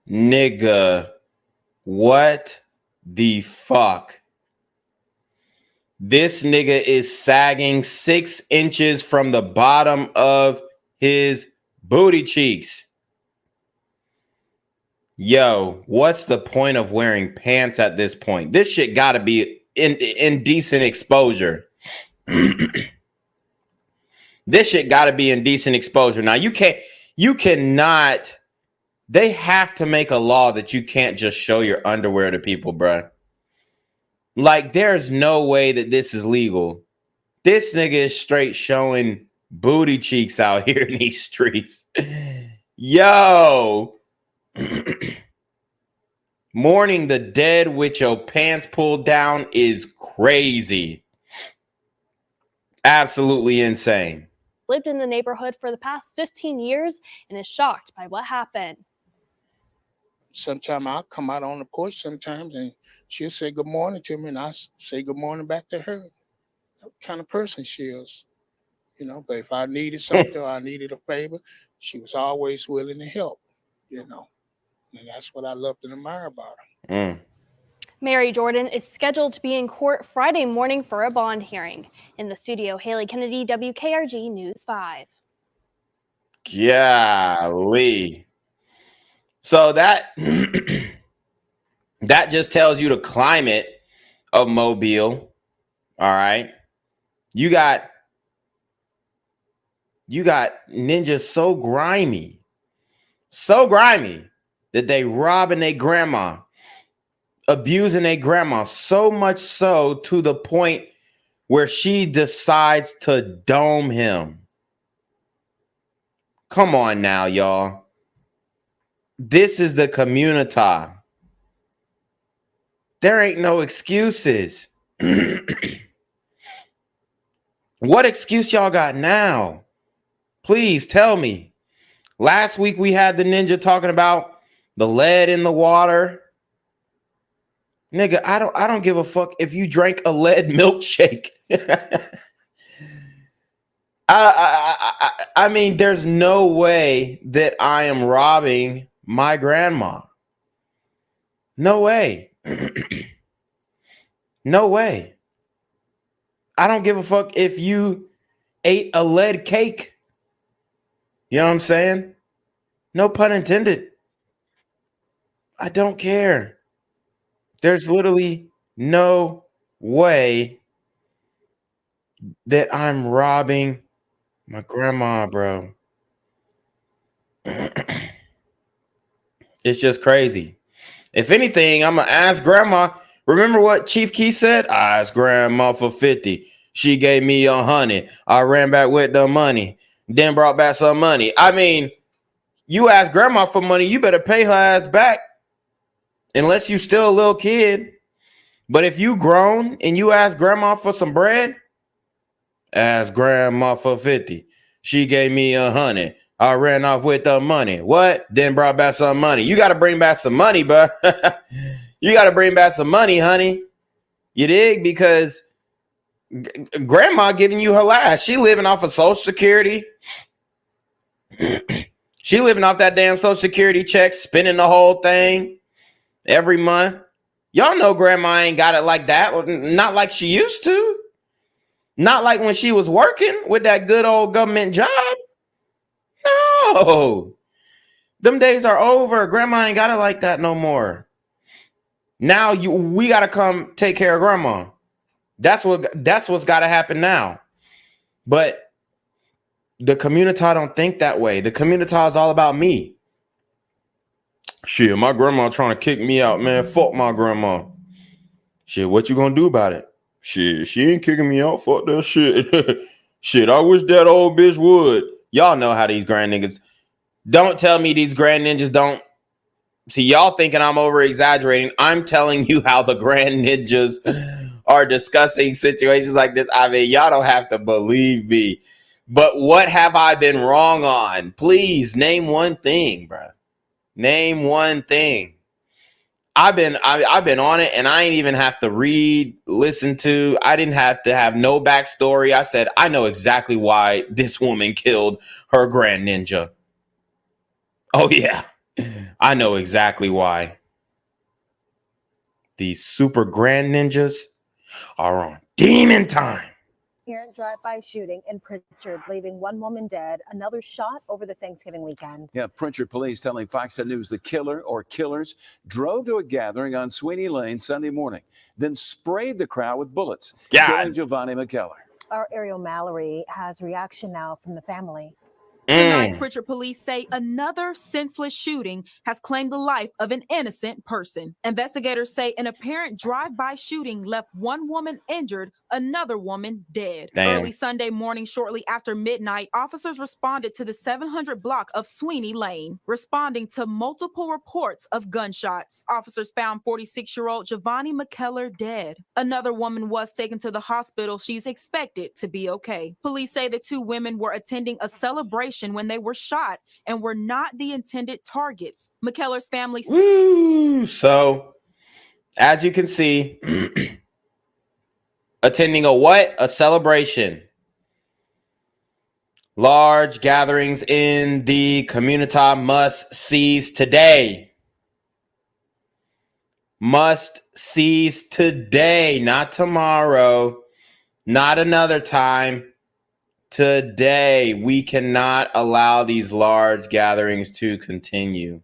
Nigga. What the fuck? This nigga is sagging 6 inches from the bottom of his booty cheeks. Yo, what's the point of wearing pants at this point? This shit gotta be indecent exposure. This shit gotta be indecent exposure. Now, you cannot, they have to make a law that you can't just show your underwear to people, bruh. Like, there's no way that this is legal. This nigga is straight showing booty cheeks out here in these streets. Yo. Mourning the dead with your pants pulled down is crazy. Absolutely insane. Lived in the neighborhood for the past 15 years and is shocked by what happened. Sometimes I'll come out on the porch sometimes and she'll say good morning to me and I say good morning back to her. What kind of person she is, you know. But if I needed something or I needed a favor, she was always willing to help, you know. And that's what I loved and admire about her. Mary Jordan is scheduled to be in court Friday morning for a bond hearing. In the studio, Haley Kennedy, WKRG News 5. Golly. So that that just tells you the climate of Mobile. All right. You got ninjas so grimy that they robbing their grandma, abusing their grandma, so much so to the point where she decides to dome him. Come on now, y'all. This is the community. There ain't no excuses. What excuse y'all got now? Please tell me. Last week we had the ninja talking about the lead in the water. Nigga, I don't give a fuck if you drank a lead milkshake. I mean, there's no way that I am robbing my grandma. No way. No way. I don't give a fuck if you ate a lead cake. You know what I'm saying? No pun intended. I don't care. There's literally no way that I'm robbing my grandma, bro. It's just crazy. If anything, I'm going to ask grandma. Remember what Chief Key said? I asked grandma for 50. She gave me 100. I ran back with the money. Then brought back some money. I mean, you ask grandma for money, you better pay her ass back. Unless you still a little kid. But if you grown and you ask grandma for some bread, ask grandma for 50. She gave me 100. I ran off with the money. What? Then brought back some money. You got to bring back some money, bro. You got to bring back some money, honey. You dig? Because grandma giving you her last. She living off of Social Security. She living off that damn Social Security check, spending the whole thing every month. Y'all know grandma ain't got it like that. Not like she used to. Not like when she was working with that good old government job. No, them days are over. Grandma ain't got it like that no more. Now we got to come take care of grandma. That's what's got to happen now. But the community don't think that way. The community is all about me. Shit, my grandma trying to kick me out, man. Fuck my grandma. Shit, what you gonna do about it? Shit, she ain't kicking me out. Fuck that shit. Shit, I wish that old bitch would. Y'all know how these grand niggas. Don't tell me these grand ninjas don't. See, y'all thinking I'm over exaggerating. I'm telling you how the grand ninjas are discussing situations like this. I mean, y'all don't have to believe me. But what have I been wrong on? Please name one thing, bro. Name one thing. I've been on it, and I ain't even have to read, listen to. I didn't have to have no backstory. I said, I know exactly why this woman killed her grand ninja. Oh yeah, I know exactly why. These super grand ninjas are on demon time. Parent drive-by shooting in Pritchard, leaving one woman dead, another shot over the Thanksgiving weekend. Yeah, Pritchard police telling Fox News the killer or killers drove to a gathering on Sweeney Lane Sunday morning, then sprayed the crowd with bullets, killing Giovanni McKellar. Our Ariel Mallory has reaction now from the family. Tonight, Pritchard police say another senseless shooting has claimed the life of an innocent person. Investigators say an apparent drive-by shooting left one woman injured, another woman dead. Damn. Early Sunday morning, shortly after midnight, officers responded to the 700 block of Sweeney Lane, responding to multiple reports of gunshots. Officers found 46-year-old Giovanni McKellar dead. Another woman was taken to the hospital. She's expected to be okay. Police say the two women were attending a celebration when they were shot and were not the intended targets. McKellar's family. Woo! So, as you can see, attending a what? A celebration. Large gatherings in the community must cease today. Must cease today, not tomorrow, not another time. Today, we cannot allow these large gatherings to continue.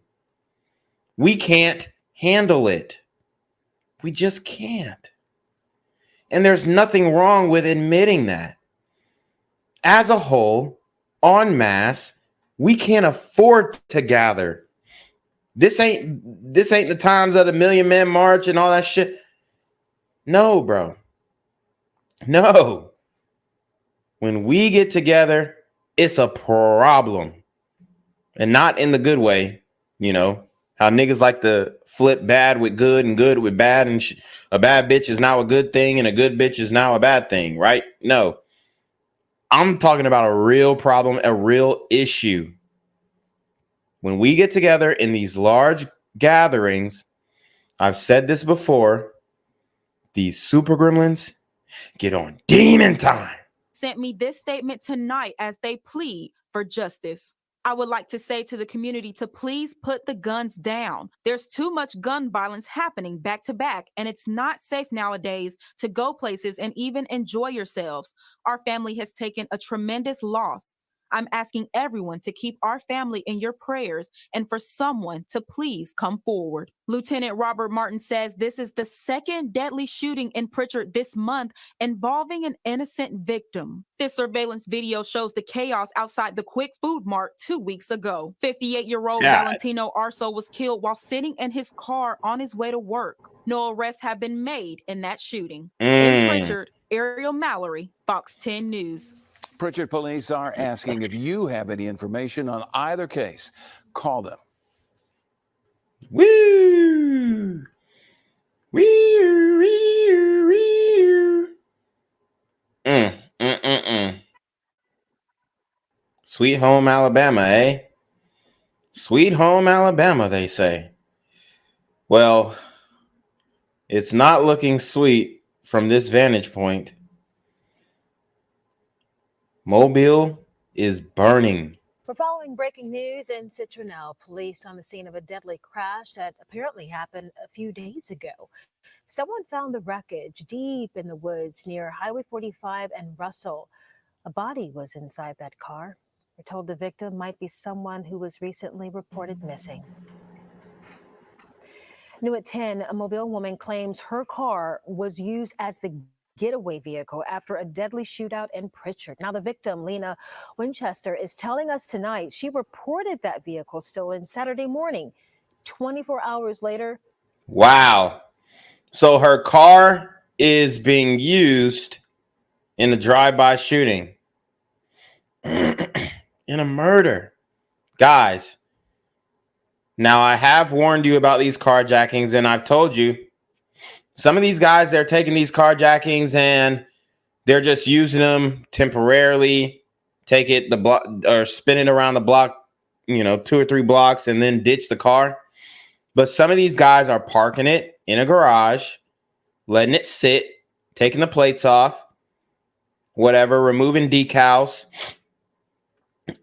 We can't handle it. We just can't. And there's nothing wrong with admitting that. As a whole, en masse, we can't afford to gather. This ain't the times of the Million Man March and all that shit. No, bro. No. When we get together, it's a problem. And not in the good way, you know, how niggas like to flip bad with good and good with bad, and a bad bitch is now a good thing and a good bitch is now a bad thing, right? No. I'm talking about a real problem, a real issue. When we get together in these large gatherings, I've said this before, these super gremlins get on demon time. Sent me this statement tonight as they plead for justice. I would like to say to the community to please put the guns down. There's too much gun violence happening back to back, and it's not safe nowadays to go places and even enjoy yourselves. Our family has taken a tremendous loss. I'm asking everyone to keep our family in your prayers and for someone to please come forward. Lieutenant Robert Martin says this is the second deadly shooting in Pritchard this month involving an innocent victim. This surveillance video shows the chaos outside the Quick Food Mart 2 weeks ago. 58-year-old Valentino Arso was killed while sitting in his car on his way to work. No arrests have been made in that shooting. In Pritchard, Ariel Mallory, Fox 10 News. Pritchard police are asking if you have any information on either case. Call them. Woo! Woo! Woo! Woo! Sweet home Alabama, eh? Sweet home Alabama, they say. Well, it's not looking sweet from this vantage point. Mobile is burning. We're following breaking news in Citronelle. Police on the scene of a deadly crash that apparently happened a few days ago. Someone found the wreckage deep in the woods near Highway 45 and Russell. A body was inside that car. We're told the victim might be someone who was recently reported missing. New at 10, a Mobile woman claims her car was used as the getaway vehicle after a deadly shootout in Pritchard. Now, the victim, Lena Winchester, is telling us tonight she reported that vehicle stolen Saturday morning. 24 hours later. Wow. So her car is being used in a drive-by shooting, in a murder. Guys, now I have warned you about these carjackings, and I've told you some of these guys, they're taking these carjackings and they're just using them temporarily, take it the block or spin it around the block, 2 or 3 blocks, and then ditch the car. But some of these guys are parking it in a garage, letting it sit, taking the plates off, whatever, removing decals,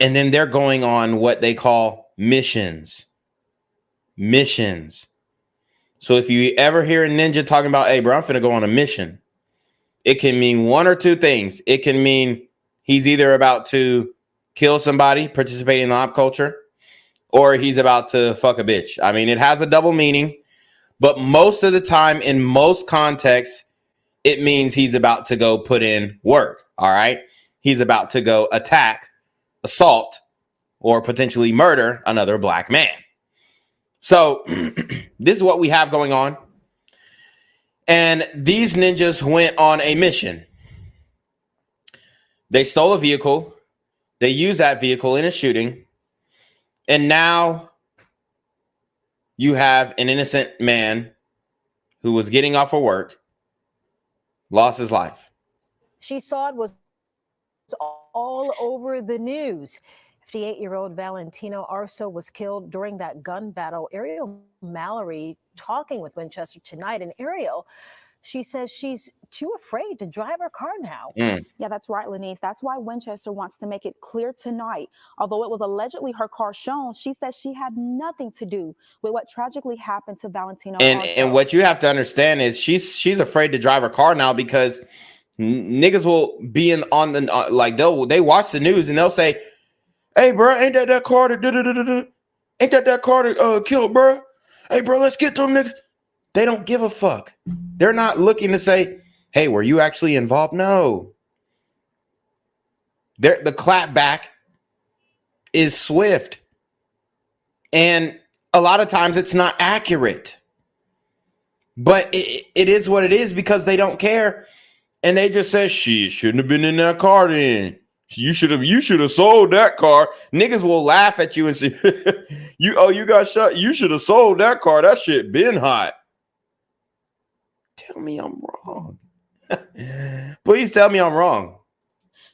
and then they're going on what they call missions. So if you ever hear a ninja talking about, hey, bro, I'm finna go on a mission, it can mean one or two things. It can mean he's either about to kill somebody, participate in the op culture, or he's about to fuck a bitch. I mean, it has a double meaning, but most of the time, in most contexts, it means he's about to go put in work, all right? He's about to go attack, assault, or potentially murder another black man. So this is what we have going on. And these ninjas went on a mission. They stole a vehicle. They used that vehicle in a shooting. And now you have an innocent man who was getting off of work, lost his life. She saw it was all over the news. 58-year-old Valentino Arso was killed during that gun battle. Ariel Mallory talking with Winchester tonight. And Ariel, she says she's too afraid to drive her car now. Yeah, that's right, Lanice. That's why Winchester wants to make it clear tonight. Although it was allegedly her car shown, she says she had nothing to do with what tragically happened to Valentino Arso. And what you have to understand is she's afraid to drive her car now because niggas will be on the like they watch the news and they'll say, hey, bro, ain't that car that ain't that car that killed, bro? Hey, bro, let's get them niggas. They don't give a fuck. They're not looking to say, hey, were you actually involved? No. The clapback is swift. And a lot of times it's not accurate. But it is what it is because they don't care. And they just say, she shouldn't have been in that car then. You should have sold that car. Niggas will laugh at you and say, you got shot. You should have sold that car. That shit been hot. Tell me I'm wrong. Please tell me I'm wrong.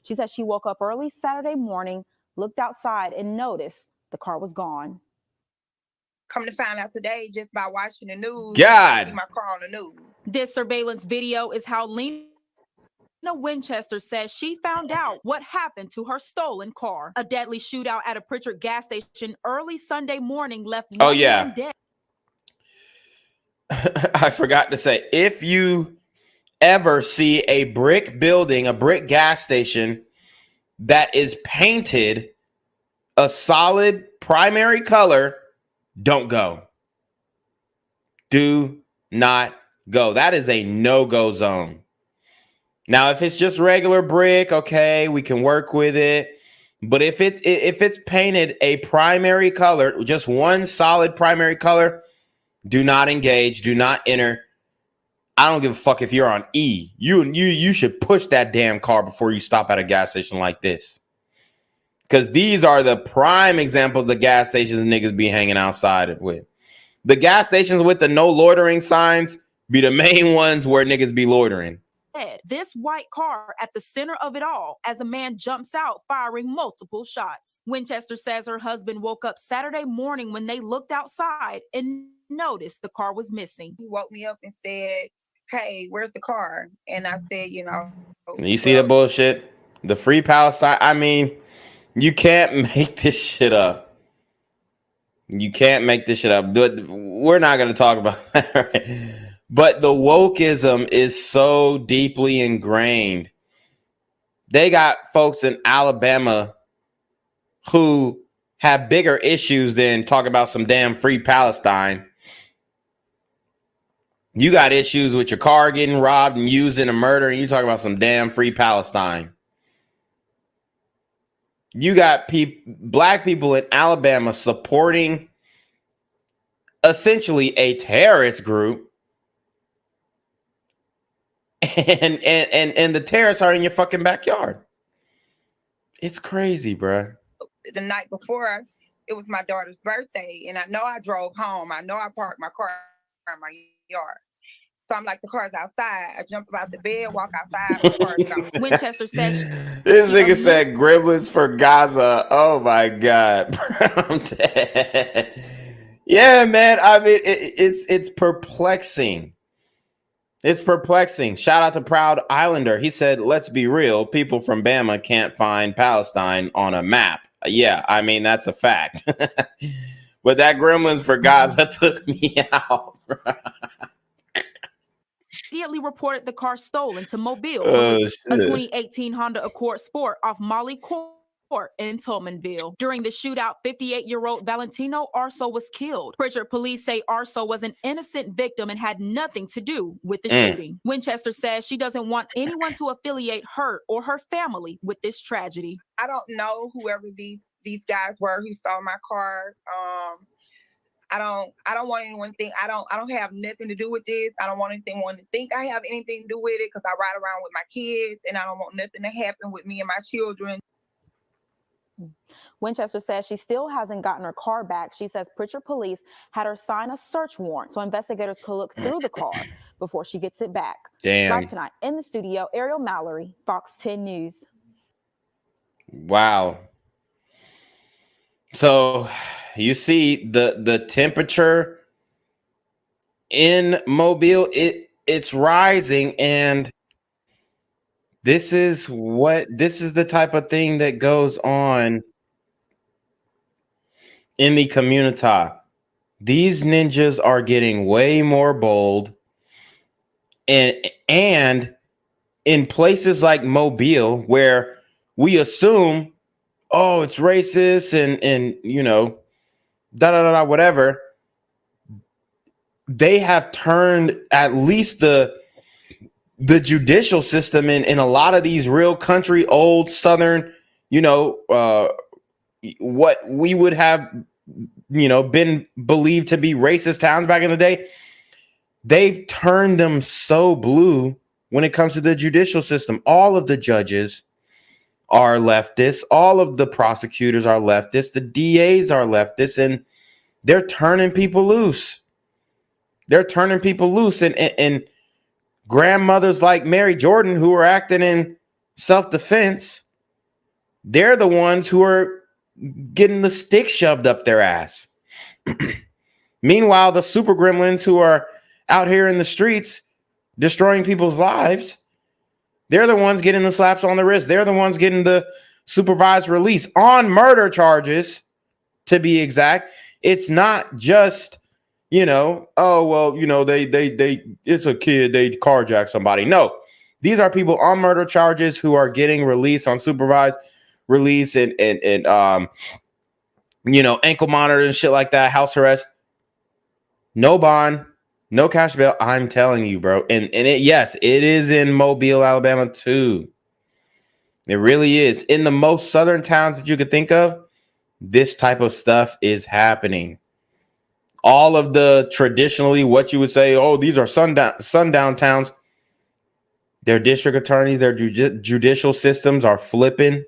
She said she woke up early Saturday morning, looked outside, and noticed the car was gone. Come to find out today just by watching the news. God. See my car on the news. This surveillance video is how Lena Winchester says she found out what happened to her stolen car. A deadly shootout at a Pritchard gas station early Sunday morning left one man dead. I forgot to say, if you ever see a brick building, a brick gas station that is painted a solid primary color, don't go. Do not go. That is a no-go zone. Now, if it's just regular brick, okay, we can work with it. But if it's painted a primary color, just one solid primary color, do not engage, do not enter. I don't give a fuck if you're on E. You should push that damn car before you stop at a gas station like this. Because these are the prime examples of the gas stations niggas be hanging outside with. The gas stations with the no loitering signs be the main ones where niggas be loitering. This white car at the center of it all as a man jumps out firing multiple shots. Winchester says her husband woke up Saturday morning when they looked outside and noticed the car was missing. He woke me up and said, hey, where's the car? And I said, You see that bullshit? The Free Palestine. I mean, you can't make this shit up. You can't make this shit up. We're not going to talk about that, right? But the wokeism is so deeply ingrained. They got folks in Alabama who have bigger issues than talking about some damn free Palestine. You got issues with your car getting robbed and used in a murder, and you talk about some damn free Palestine. You got black people in Alabama supporting essentially a terrorist group, and the terrorists are in your fucking backyard. It's crazy, bruh. The night before, it was my daughter's birthday, and I know I drove home. I know I parked my car in my yard. So I'm like, the car's outside. I jump out the bed, walk outside, my car's gone. Winchester says This nigga said gremlins for Gaza. Oh my God. I'm dead. Yeah, man. I mean, it's perplexing. It's perplexing. Shout out to Proud Islander. He said, let's be real. People from Bama can't find Palestine on a map. Yeah, I mean, that's a fact. But that gremlins for Gaza took me out. immediately reported the car stolen to Mobile. Oh, A shit. 2018 Honda Accord Sport off Molly Court in Tolmanville. During the shootout, 58-year-old Valentino Arso was killed. Pritchard police say Arso was an innocent victim and had nothing to do with the shooting. Winchester says she doesn't want anyone to affiliate her or her family with this tragedy. I don't know whoever these guys were who stole my car. I don't want anyone to think I don't have nothing to do with this. I don't want anyone to think I have anything to do with it because I ride around with my kids and I don't want nothing to happen with me and my children. Winchester says she still hasn't gotten her car back. She says Pritchard police had her sign a search warrant so investigators could look through the car before she gets it back. Damn. Live tonight in the studio, Ariel Mallory, Fox 10 News. Wow. So you see the temperature in Mobile, it's rising, and this is the type of thing that goes on in the community. These ninjas are getting way more bold, and in places like Mobile, where we assume, oh, it's racist and you know, whatever. They have turned at least the judicial system in a lot of these real country, old Southern, you know, what we would have, you know, been believed to be racist towns back in the day. They've turned them so blue when it comes to the judicial system. All of the judges are leftists. All of the prosecutors are leftists. The DAs are leftists, and they're turning people loose. They're turning people loose, and grandmothers like Mary Jordan who are acting in self-defense, they're the ones who are getting the stick shoved up their ass. Meanwhile, the super gremlins who are out here in the streets destroying people's lives, they're the ones getting the slaps on the wrist. They're the ones getting the supervised release on murder charges, to be exact. It's not just, you know, oh, well, you know, they it's a kid, they carjacked somebody. No, these are people on murder charges who are getting released on supervised release and you know, ankle monitor and shit like that, house arrest. No bond, no cash bail. I'm telling you, bro. And yes, it is in Mobile, Alabama too. It really is. In the most southern towns that you could think of, this type of stuff is happening. All of the traditionally what you would say, oh, these are sundown towns. Their district attorneys, their judicial systems are flipping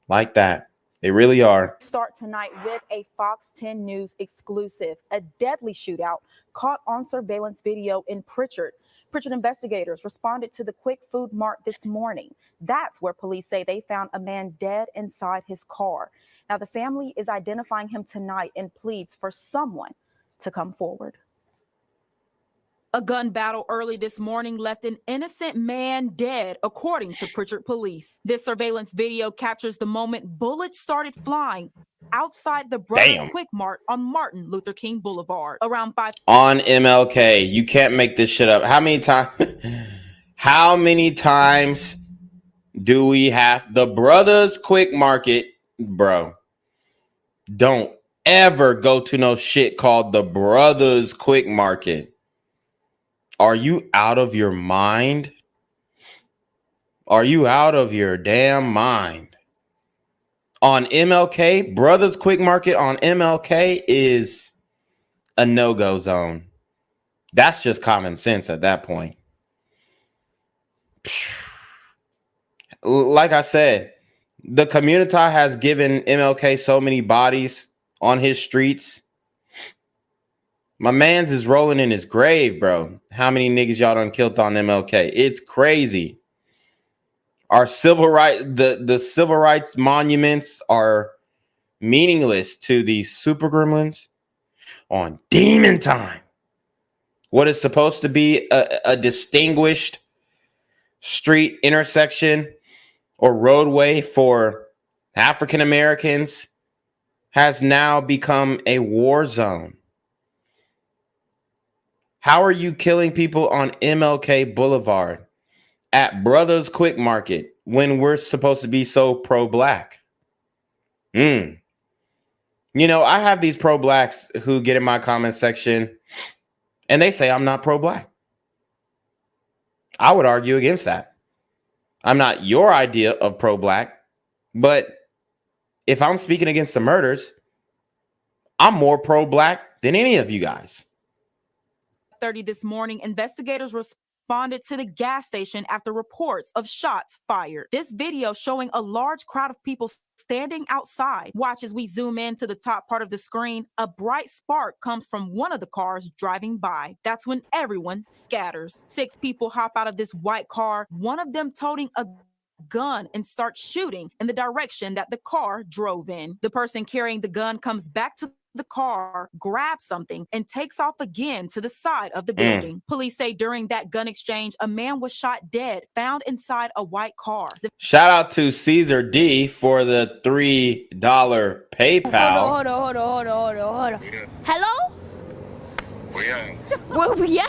like that. They really are. Start tonight with a Fox 10 News exclusive. A deadly shootout caught on surveillance video in Pritchard. Pritchard investigators responded to the quick food mart this morning. That's where police say they found a man dead inside his car. Now, the family is identifying him tonight and pleads for someone to come forward. A gun battle early this morning left an innocent man dead, according to Pritchard police. This surveillance video captures the moment bullets started flying outside the Brothers Quick Mart on Martin Luther King Boulevard. Around 5 on MLK. You can't make this shit up. How many times do we have the Brothers Quick Market, bro? don't ever go to no shit called the Brothers Quick Market. Are you out of your mind? Are you out of your damn mind? On MLK, Brothers Quick Market on MLK is a no-go zone. That's just common sense at that point. Like I said, the community has given MLK so many bodies on his streets. My man's is rolling in his grave, bro. How many niggas y'all done killed on MLK? It's crazy. Our civil right, the civil rights monuments are meaningless to these super gremlins on demon time. What is supposed to be a distinguished street intersection or roadway for African Americans has now become a war zone. How are you killing people on MLK Boulevard at Brothers Quick Market when we're supposed to be so pro-black? You know, I have these pro-blacks who get in my comment section and they say I'm not pro-black. I would argue against that. I'm not your idea of pro-black, but if I'm speaking against the murders, I'm more pro-black than any of you guys. 30 this morning, investigators responded to the gas station after reports of shots fired. This video showing a large crowd of people standing outside. Watch as we zoom in to the top part of the screen. A bright spark comes from one of the cars driving by. That's when everyone scatters. 6 people hop out of this white car, one of them toting a gun and start shooting in the direction that the car drove in. The person carrying the gun comes back to the car, grabs something, and takes off again to the side of the building. Police say during that gun exchange, a man was shot dead, found inside a white car. Shout out to Caesar D for the $3 PayPal. Hold on. Hello? Where we at?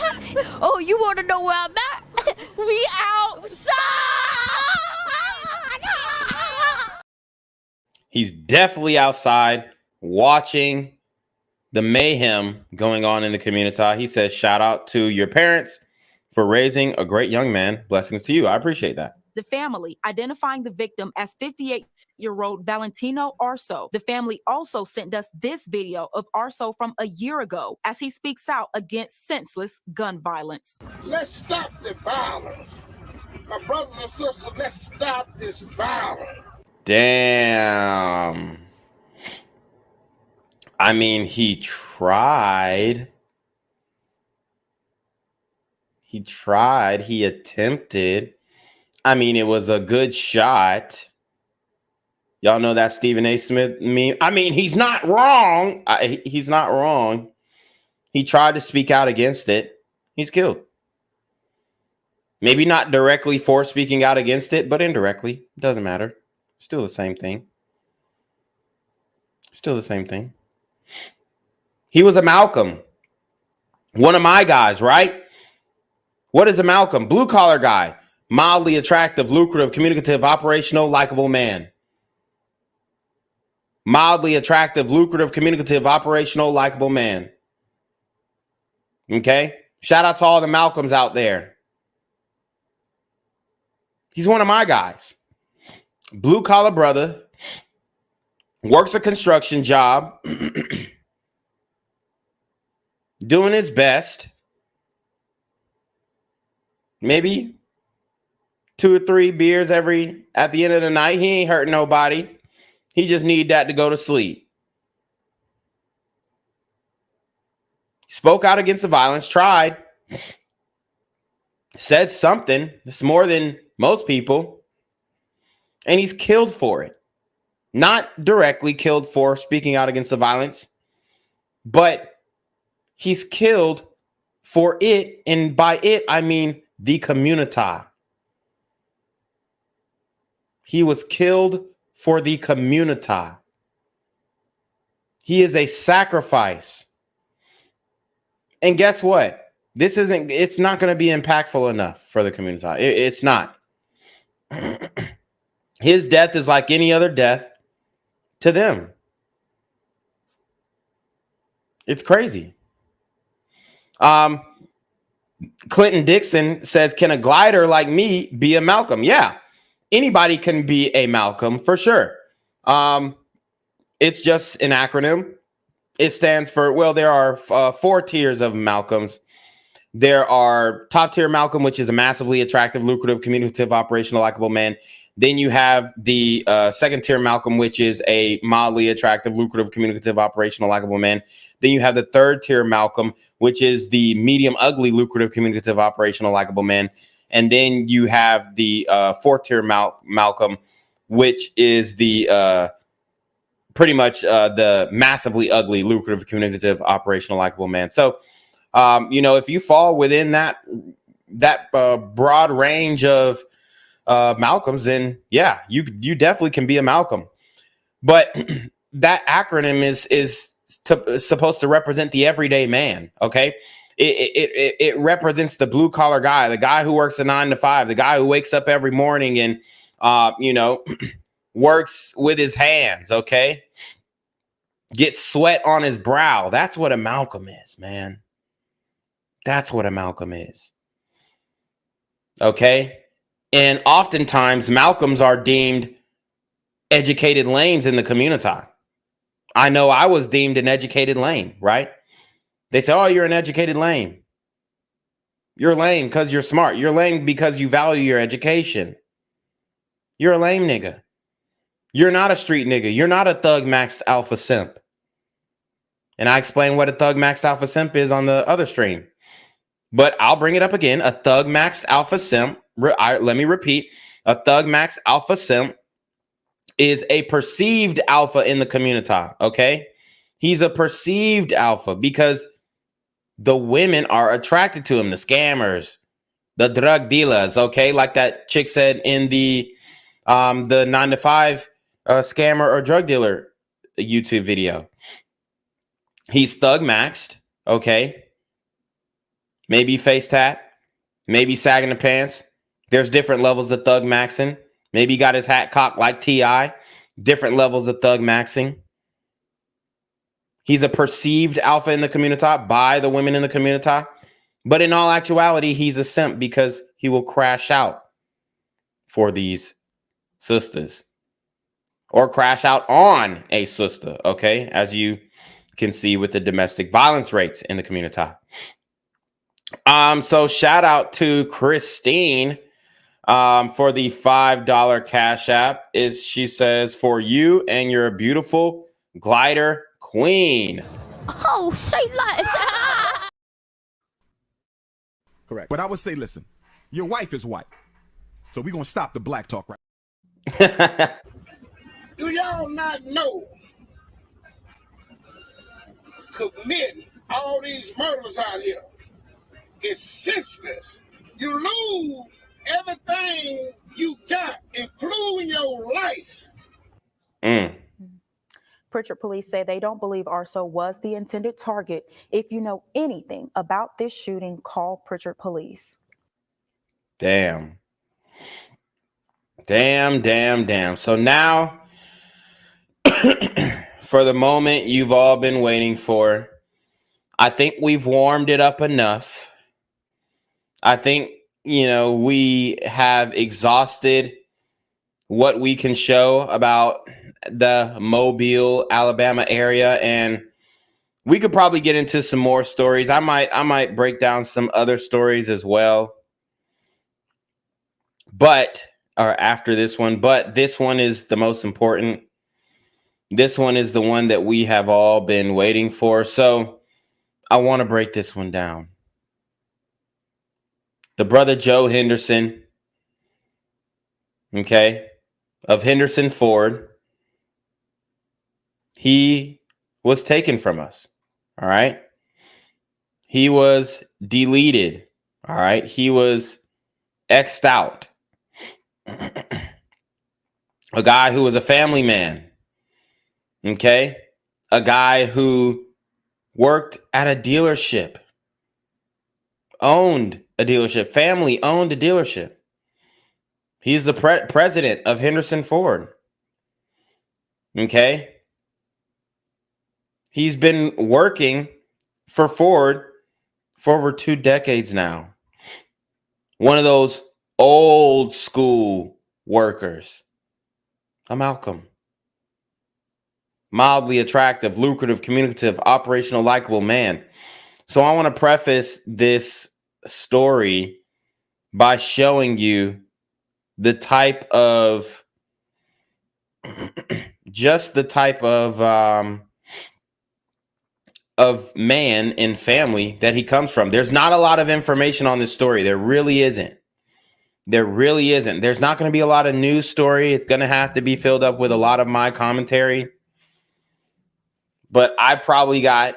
Oh, you want to know where I'm at? We outside! He's definitely outside watching the mayhem going on in the community. He says, shout out to your parents for raising a great young man. Blessings to you. I appreciate that. The family identifying the victim as 58-year-old Valentino Arso. The family also sent us this video of Arso from a year ago as he speaks out against senseless gun violence. Let's stop the violence. My brothers and sisters, let's stop this violence. Damn. I mean, he tried. He attempted. I mean, it was a good shot. Y'all know that Stephen A. Smith meme? I mean, he's not wrong. He's not wrong. He tried to speak out against it. He's killed. Maybe not directly for speaking out against it, but indirectly. Doesn't matter. Still the same thing. Still the same thing. He was a Malcolm. One of my guys, right? What is a Malcolm? Blue collar guy. Mildly attractive, lucrative, communicative, operational, likable man. Mildly attractive, lucrative, communicative, operational, likable man. Okay? Shout out to all the Malcolms out there. He's one of my guys. Blue collar brother. Works a construction job. Doing his best. Maybe 2 or 3 beers at the end of the night. He ain't hurting nobody. He just need that to go to sleep. Spoke out against the violence, tried. Said something. It's more than most people. And he's killed for it. Not directly killed for speaking out against the violence, but he's killed for it. And by it, I mean the community. He was killed for the community. He is a sacrifice. And guess what? It's not going to be impactful enough for the community. It's not. His death is like any other death to them. It's crazy. Clinton Dixon says, can a glider like me be a Malcolm? Yeah, anybody can be a Malcolm for sure. It's just an acronym. It stands for, well, there are 4 tiers of Malcolms. There are top tier Malcolm, which is a massively attractive, lucrative, communicative, operational, likable man. Then you have the second tier Malcolm, which is a mildly attractive, lucrative, communicative, operational, likable man. Then you have the third tier Malcolm, which is the medium, ugly, lucrative, communicative, operational, likable man. And then you have the fourth tier Malcolm, which is the pretty much the massively ugly, lucrative, communicative, operational, likable man. So, if you fall within that broad range of Malcolms, then yeah, you definitely can be a Malcolm. But that acronym is supposed to represent the everyday man. Okay, it represents the blue collar guy, the guy who works a 9 to 5, the guy who wakes up every morning and works with his hands. Okay, gets sweat on his brow. That's what a Malcolm is, man. That's what a Malcolm is. Okay. And oftentimes Malcolms are deemed educated lames in the community. I know I was deemed an educated lame, right? They say, oh, you're an educated lame. You're lame because you're smart. You're lame because you value your education. You're a lame nigga. You're not a street nigga. You're not a thug maxed alpha simp. And I explained what a thug maxed alpha simp is on the other stream. But I'll bring it up again. A thug maxed alpha simp. Let me repeat. A thug maxed alpha simp is a perceived alpha in the community. Okay. He's a perceived alpha because the women are attracted to him. The scammers, the drug dealers. Okay. Like that chick said in the 9 to 5 scammer or drug dealer YouTube video. He's thug maxed. Okay. Maybe face tat, maybe sagging the pants. There's different levels of thug maxing. Maybe he got his hat cocked like T.I. Different levels of thug maxing. He's a perceived alpha in the community by the women in the community. But in all actuality, he's a simp because he will crash out for these sisters. Or crash out on a sister, okay? As you can see with the domestic violence rates in the community. So shout out to Christine for the $5 cash app. She says, for you and your beautiful glider queen. Oh, say like Correct. But I would say, listen, your wife is white. So we're going to stop the black talk right. Do y'all not know committing all these murders out here is senseless? You lose everything you got, including your life. Pritchard police say they don't believe Arso was the intended target. If you know anything about this shooting, call Pritchard police. Damn. So now, for the moment you've all been waiting for, I think we've warmed it up enough. I think, we have exhausted what we can show about the Mobile, Alabama area, and we could probably get into some more stories. I might break down some other stories as well. After this one, but this one is the most important. This one is the one that we have all been waiting for. So I want to break this one down. The brother Joe Henderson, okay, of Henderson Ford, he was taken from us. All right. He was deleted. All right. He was X'd out. A guy who was a family man. Okay. A guy who worked at a dealership, owned a dealership, family owned a dealership. He's the president of Henderson Ford. Okay. He's been working for Ford for over 2 decades now. One of those old school workers. I'm Malcolm. Mildly attractive, lucrative, communicative, operational, likable man. So I want to preface this story by showing you the type of just the type of man and family that he comes from. There's not a lot of information on this story. There really isn't. There really isn't. There's not going to be a lot of news story. It's going to have to be filled up with a lot of my commentary. But I probably got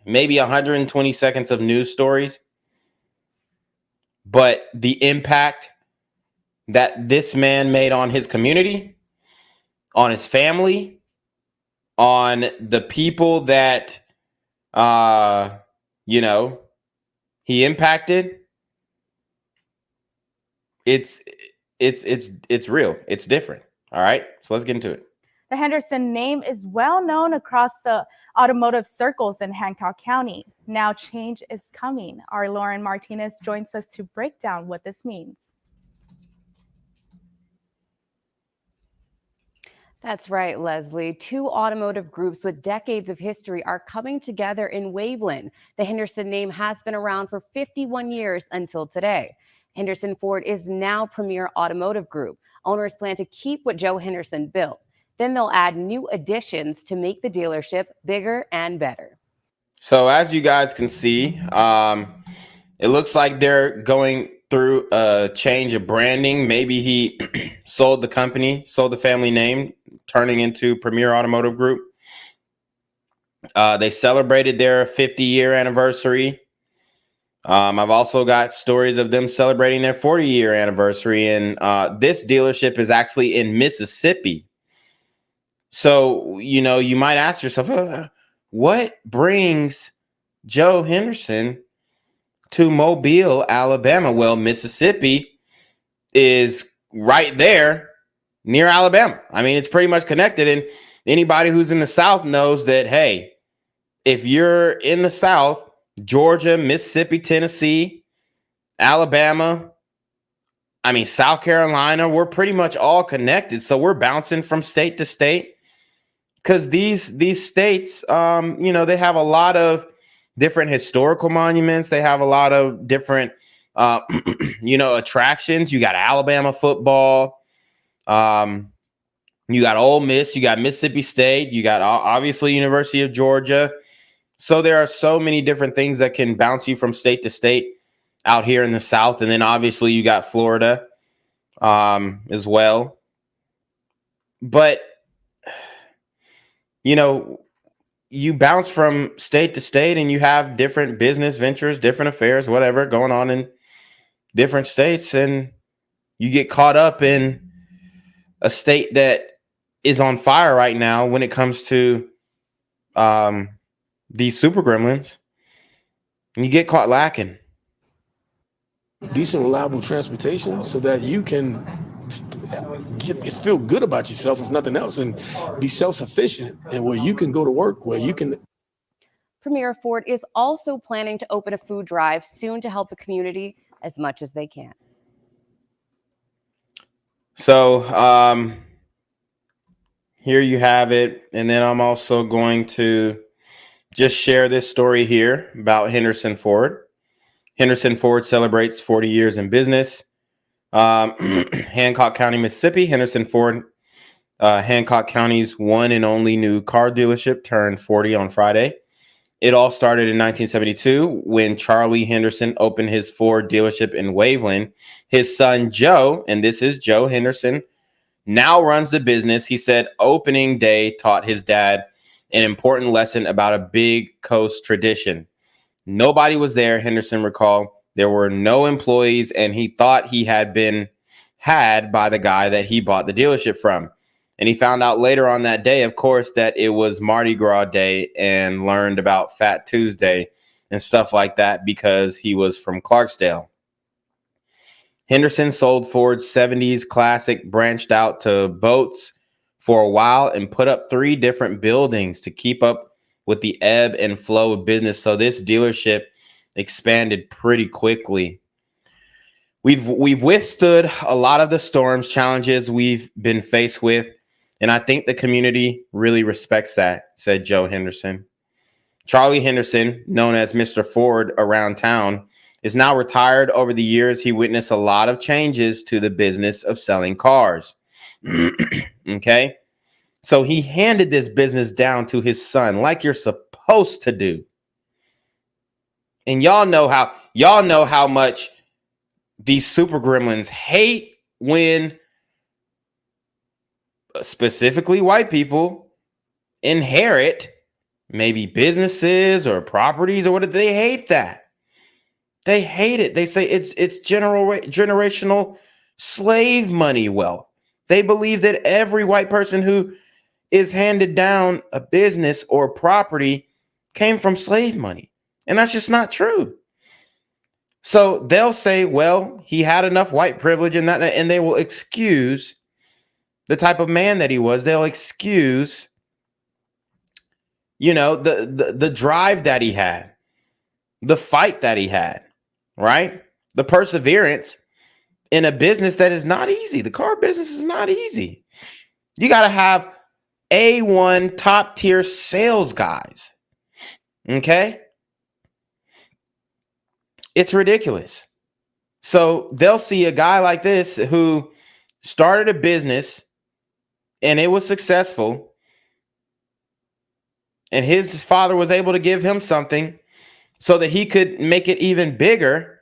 maybe 120 seconds of news stories. But the impact that this man made on his community, on his family, on the people that, he impacted, it's real. It's different. All right. So let's get into it. The Henderson name is well known across the automotive circles in Hancock County. Now change is coming. Our Lauren Martinez joins us to break down what this means. That's right, Leslie. 2 automotive groups with decades of history are coming together in Waveland. The Henderson name has been around for 51 years until today. Henderson Ford is now Premier Automotive Group. Owners plan to keep what Joe Henderson built. Then they'll add new additions to make the dealership bigger and better. So as you guys can see, it looks like they're going through a change of branding. Maybe he sold the company, sold the family name, turning into Premier Automotive Group. They celebrated their 50-year anniversary. I've also got stories of them celebrating their 40-year anniversary. And this dealership is actually in Mississippi. So, you might ask yourself, what brings Joe Henderson to Mobile, Alabama? Well, Mississippi is right there near Alabama. I mean, it's pretty much connected. And anybody who's in the South knows that, hey, if you're in the South, Georgia, Mississippi, Tennessee, Alabama, South Carolina, we're pretty much all connected. So we're bouncing from state to state because these states, they have a lot of different historical monuments. They have a lot of different, attractions. You got Alabama football. You got Ole Miss. You got Mississippi State. You got obviously University of Georgia. So there are so many different things that can bounce you from state to state out here in the South. And then obviously you got Florida as well. But, you bounce from state to state and you have different business ventures, different affairs, whatever going on in different states. And you get caught up in a state that is on fire right now when it comes to these super gremlins, and you get caught lacking. Decent, reliable transportation so that you can feel good about yourself, if nothing else, and be self-sufficient, and where you can go to work, where you can. Premier Ford is also planning to open a food drive soon to help the community as much as they can. So here you have it. And then I'm also going to just share this story here about Henderson Ford. Henderson Ford celebrates 40 years in business. Hancock County, Mississippi. Henderson Ford, Hancock County's one and only new car dealership, turned 40 on Friday. It all started in 1972 when Charlie Henderson opened his Ford dealership in Waveland. His son, Joe, and this is Joe Henderson, now runs the business. He said opening day taught his dad an important lesson about a big coast tradition. Nobody was there, Henderson recalled. There were no employees, and he thought he had been had by the guy that he bought the dealership from. And he found out later on that day, of course, that it was Mardi Gras Day, and learned about Fat Tuesday and stuff like that because he was from Clarksdale. Henderson sold Ford's 70s classic, branched out to boats for a while, and put up 3 different buildings to keep up with the ebb and flow of business. So this dealership expanded pretty quickly. We've withstood a lot of the storms, challenges we've been faced with, and I think the community really respects that, said Joe Henderson. Charlie Henderson, known as Mr. Ford around town, is now retired. Over the years, he witnessed a lot of changes to the business of selling cars. Okay? So he handed this business down to his son like you're supposed to do. And y'all know how much these super gremlins hate when specifically white people inherit maybe businesses or properties or what. They hate that. They hate it. They say it's generational slave money wealth. They believe that every white person who is handed down a business or property came from slave money. And that's just not true. So they'll say, well, he had enough white privilege and that, and they will excuse the type of man that he was. They'll excuse, the drive that he had, the fight that he had, right? The perseverance in a business that is not easy. The car business is not easy. You got to have A1 top tier sales guys. Okay? It's ridiculous. So they'll see a guy like this who started a business and it was successful, and his father was able to give him something so that he could make it even bigger.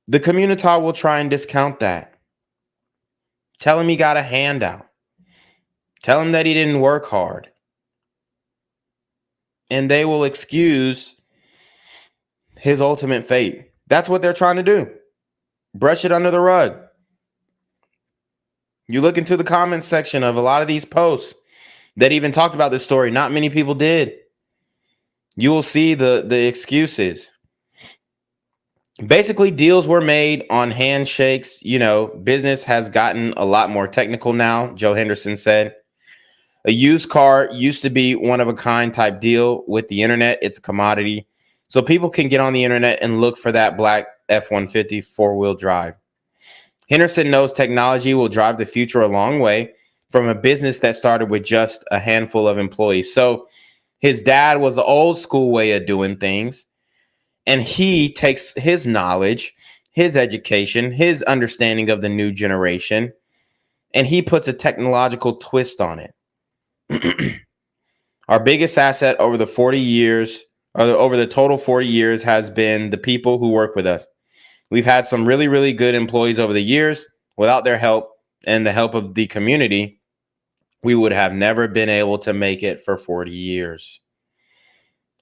The community will try and discount that. Tell him he got a handout. Tell him that he didn't work hard. And they will excuse his ultimate fate. That's what they're trying to do. Brush it under the rug. You look into the comments section of a lot of these posts that even talked about this story. Not many people did. You will see the excuses. Basically, deals were made on handshakes. Business has gotten a lot more technical now, Joe Henderson said. A used car used to be one-of-a-kind type deal. With the internet, it's a commodity. So people can get on the internet and look for that black F-150 four-wheel drive. Henderson knows technology will drive the future a long way from a business that started with just a handful of employees. So his dad was the old school way of doing things. And he takes his knowledge, his education, his understanding of the new generation, and he puts a technological twist on it. Our biggest asset over the 40 years, or over the total 40 years, has been the people who work with us. We've had some really, really good employees over the years. Without their help and the help of the community, we would have never been able to make it for 40 years.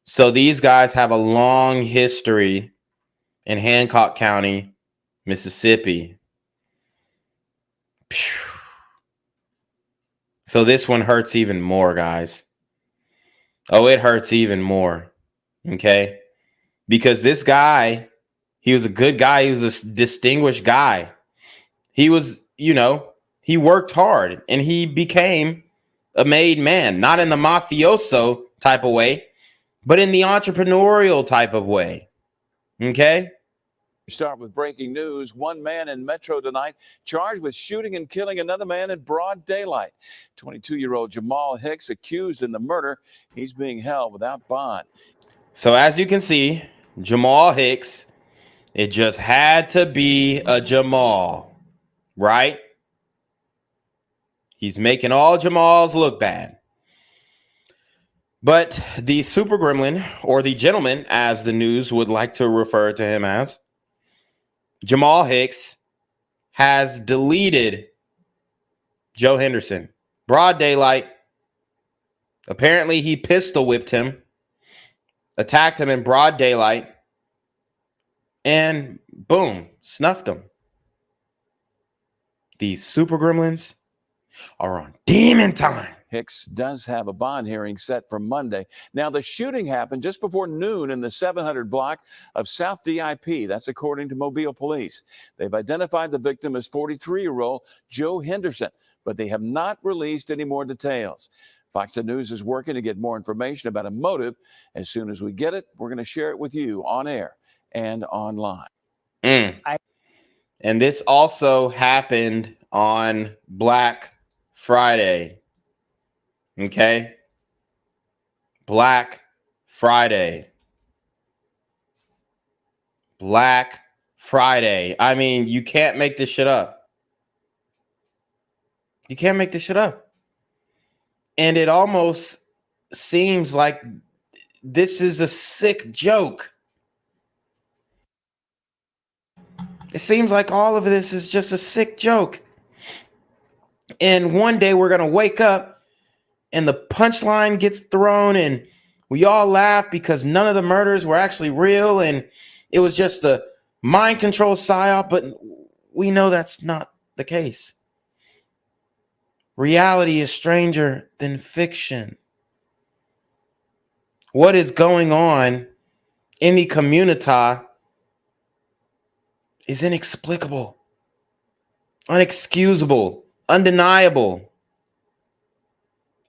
So these guys have a long history in Hancock County, Mississippi. So this one hurts even more, guys. Oh, it hurts even more. Okay? Because this guy, he was a good guy. He was a distinguished guy. He was, he worked hard and he became a made man, not in the mafioso type of way, but in the entrepreneurial type of way. Okay? Start with breaking news. One man in Metro tonight charged with shooting and killing another man in broad daylight. 22-year-old Jamal Hicks accused in the murder. He's being held without bond. So as you can see, Jamal Hicks, it just had to be a Jamal, right? He's making all Jamals look bad. But the super gremlin, or the gentleman, as the news would like to refer to him as, Jamal Hicks, has deleted Joe Henderson. Broad daylight. Apparently he pistol whipped him, attacked him in broad daylight, and boom, snuffed him. These super gremlins are on demon time. Hicks does have a bond hearing set for Monday. Now, the shooting happened just before noon in the 700 block of South DIP. That's according to Mobile police. They've identified the victim as 43-year-old Joe Henderson, but they have not released any more details. Fox News is working to get more information about a motive. As soon as we get it, we're going to share it with you on air and online. And this also happened on Black Friday. Okay? Black Friday. Black Friday. I mean, you can't make this shit up. You can't make this shit up. And it almost seems like this is a sick joke. It seems like all of this is just a sick joke. And one day we're going to wake up and the punchline gets thrown and we all laugh because none of the murders were actually real and it was just a mind control psyop, but we know that's not the case. Reality is stranger than fiction. What is going on in the community is inexplicable, unexcusable, undeniable,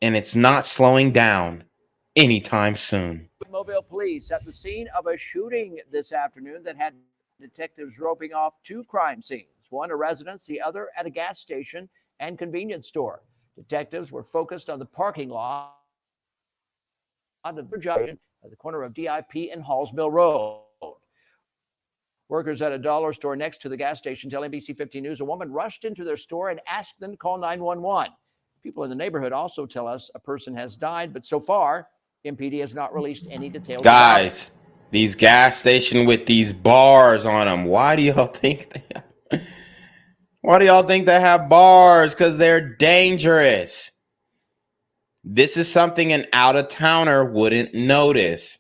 and it's not slowing down anytime soon. Mobile police at the scene of a shooting this afternoon that had detectives roping off two crime scenes, one a residence, the other at a gas station and convenience store. Detectives were focused on the parking lot of the junction at the corner of DIP and Halls Mill Road. Workers at a dollar store next to the gas station tell NBC 15 News a woman rushed into their store and asked them to call 911. People in the neighborhood also tell us a person has died, but so far, MPD has not released any details. Guys, these gas stations with these bars on them, why do y'all think they have bars? Because they're dangerous. This is something an out-of-towner wouldn't notice.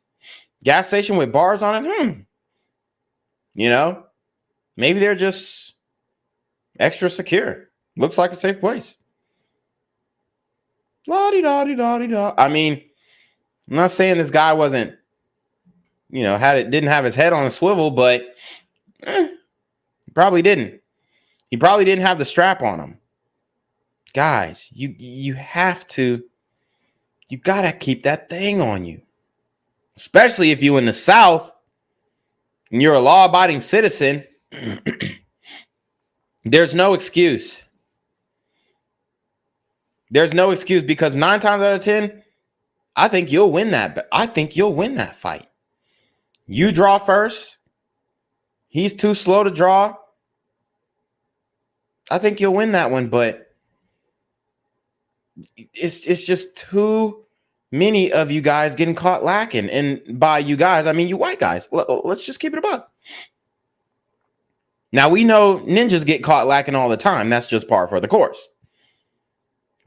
Gas station with bars on it? You know, maybe they're just extra secure. Looks like a safe place. La-di-da-di-da-di-da. I mean, I'm not saying this guy wasn't, you know, didn't have his head on a swivel, but he probably didn't. He probably didn't have the strap on him. Guys, you gotta keep that thing on you. Especially if you're in the South and you're a law-abiding citizen. There's no excuse. There's no excuse because 9 times out of 10, I think you'll win that. I think you'll win that fight. You draw first. He's too slow to draw. I think you'll win that one, but it's just too many of you guys getting caught lacking. And by you guys, I mean you white guys. Let's just keep it a buck. Now, we know ninjas get caught lacking all the time. That's just par for the course.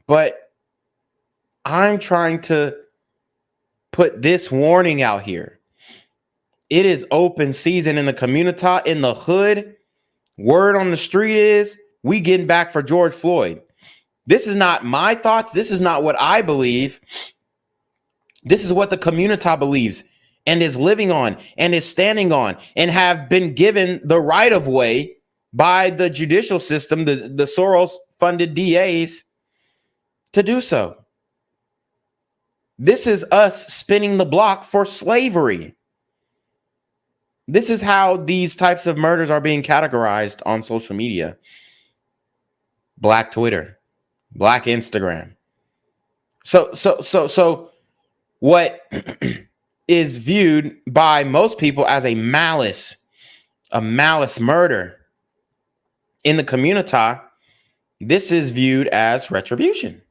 But I'm trying to put this warning out here. It is open season in the community, in the hood. Word on the street is we getting back for George Floyd. This is not my thoughts. This is not what I believe. This is what the community believes and is living on and is standing on and have been given the right of way by the judicial system, the Soros-funded DAs to do so. This is us spinning the block for slavery. This is how these types of murders are being categorized on social media. Black Twitter, Black Instagram. So what is viewed by most people as a malice murder in the community, this is viewed as retribution.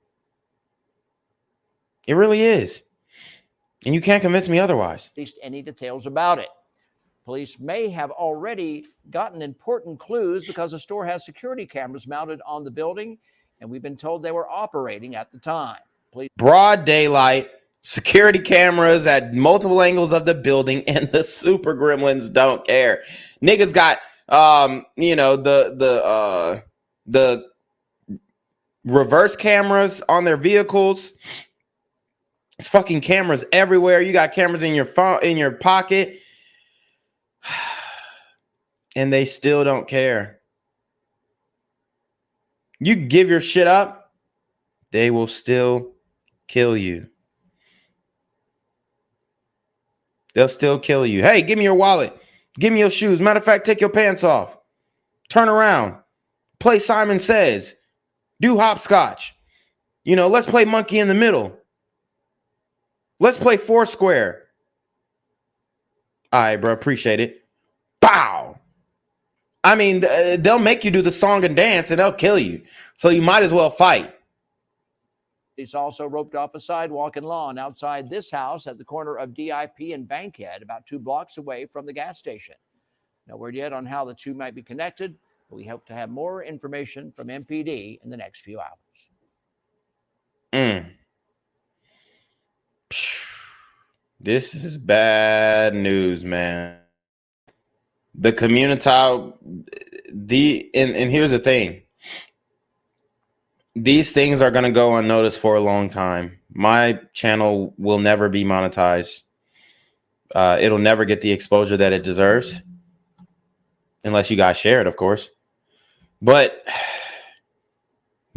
It really is. And you can't convince me otherwise. At least any details about it. Police may have already gotten important clues because the store has security cameras mounted on the building, and we've been told they were operating at the time. Broad daylight, security cameras at multiple angles of the building, and the super gremlins don't care. Niggas got the reverse cameras on their vehicles. It's fucking cameras everywhere. You got cameras in your phone, in your pocket, and they still don't care. You give your shit up, they will still kill you. They'll still kill you. Hey, give me your wallet. Give me your shoes. Matter of fact, take your pants off. Turn around. Play Simon Says. Do hopscotch. You know, let's play monkey in the middle. Let's play Foursquare. All right, bro. Appreciate it. Bow. I mean, they'll make you do the song and dance and they'll kill you. So you might as well fight. Police also roped off a sidewalk and lawn outside this house at the corner of DIP and Bankhead, about 2 blocks away from the gas station. No word yet on how the two might be connected, but we hope to have more information from MPD in the next few hours. This is bad news, man. The community, and here's the thing. These things are going to go unnoticed for a long time. My channel will never be monetized. It'll never get the exposure that it deserves. Unless you guys share it, of course. But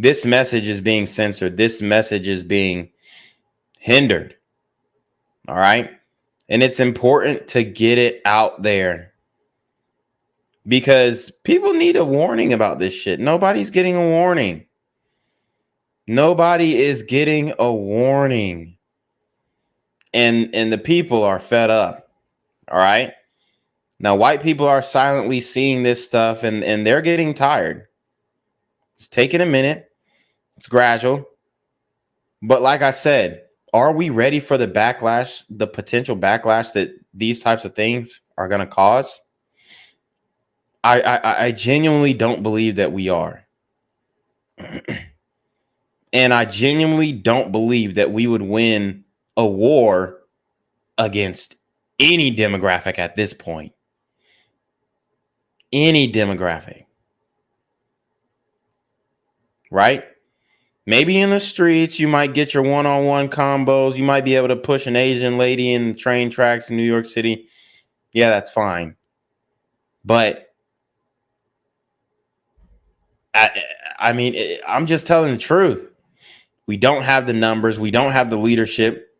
this message is being censored. This message is being hindered. All right. And it's important to get it out there. Because people need a warning about this shit. Nobody's getting a warning. Nobody is getting a warning. And the people are fed up. All right. Now, white people are silently seeing this stuff and they're getting tired. It's taking a minute. It's gradual. But like I said, are we ready for the backlash, the potential backlash that these types of things are going to cause? I genuinely don't believe that we are. And I genuinely don't believe that we would win a war against any demographic at this point. Any demographic. Right? Maybe in the streets, you might get your one-on-one combos. You might be able to push an Asian lady in train tracks in New York City. Yeah, that's fine. But I mean, I'm just telling the truth. We don't have the numbers. We don't have the leadership.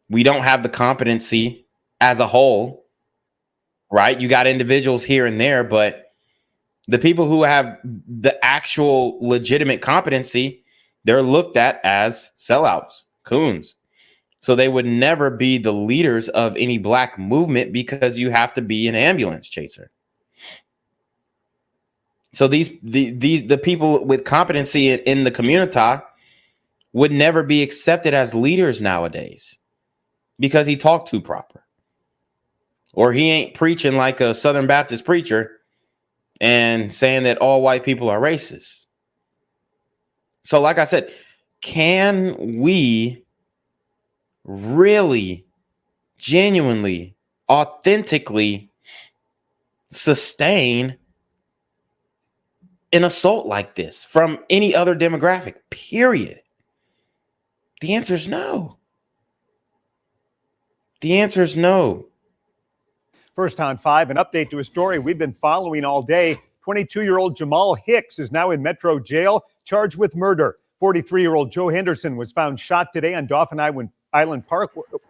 We don't have the competency as a whole, right? You got individuals here and there, but the people who have the actual legitimate competency, they're looked at as sellouts, coons. So they would never be the leaders of any black movement because you have to be an ambulance chaser. So the people with competency in the community would never be accepted as leaders nowadays because he talked too proper. Or he ain't preaching like a Southern Baptist preacher and saying that all white people are racist. So like I said, can we really, genuinely, authentically sustain an assault like this from any other demographic, period? The answer is no. The answer is no. First on 5, an update to a story we've been following all day. 22-year-old Jamal Hicks is now in Metro Jail, charged with murder. 43-year-old Joe Henderson was found shot today on Dauphin Island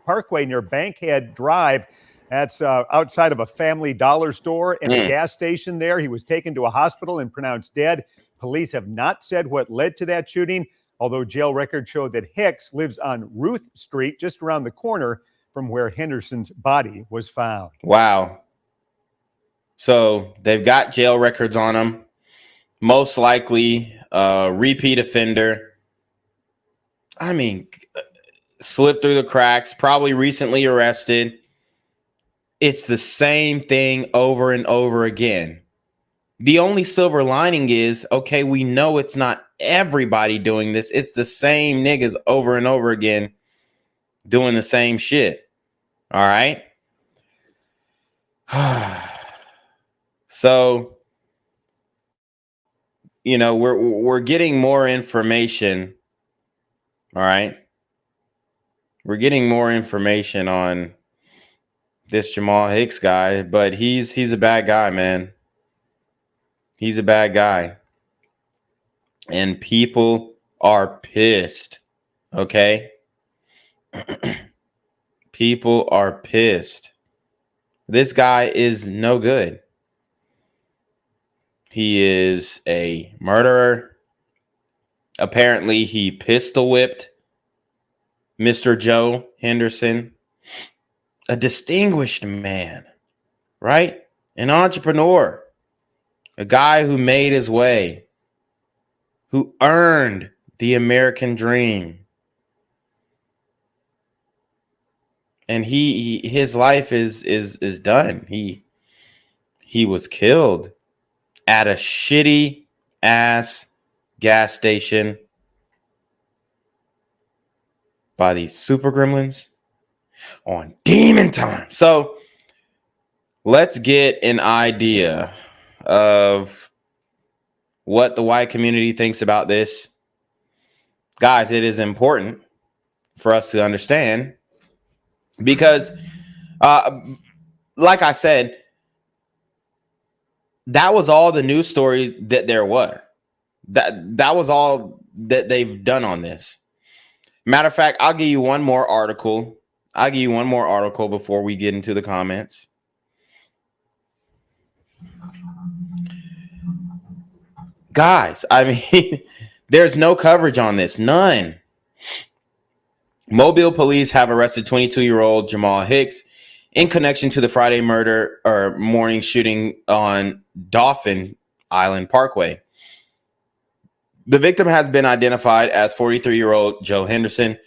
Parkway near Bankhead Drive. That's outside of a Family Dollar store and a gas station there. He was taken to a hospital and pronounced dead. Police have not said what led to that shooting, although jail records showed that Hicks lives on Ruth Street, just around the corner from where Henderson's body was found. Wow. So they've got jail records on him. Most likely repeat offender. I mean, slipped through the cracks, probably recently arrested. It's the same thing over and over again. The only silver lining is, okay, we know it's not everybody doing this. It's the same niggas over and over again doing the same shit. All right. So, you know, we're getting more information. All right. We're getting more information on this Jamal Hicks guy, but he's a bad guy, man. He's a bad guy. And people are pissed. Okay. People are pissed. This guy is no good. He is a murderer. Apparently, he pistol whipped Mr. Joe Henderson, a distinguished man, right? An entrepreneur, a guy who made his way, who earned the American dream. And his life is done. He was killed at a shitty ass gas station by these super gremlins on demon time. So let's get an idea of what the white community thinks about this. Guys, it is important for us to understand because, like I said, that was all the news story that there were. That was all that they've done on this. Matter of fact, I'll give you one more article. Before we get into the comments. Guys, I mean, there's no coverage on this. None. Mobile police have arrested 22-year-old Jamal Hicks in connection to the Friday murder or morning shooting on Dauphin Island Parkway. The victim has been identified as 43-year-old Joe Henderson.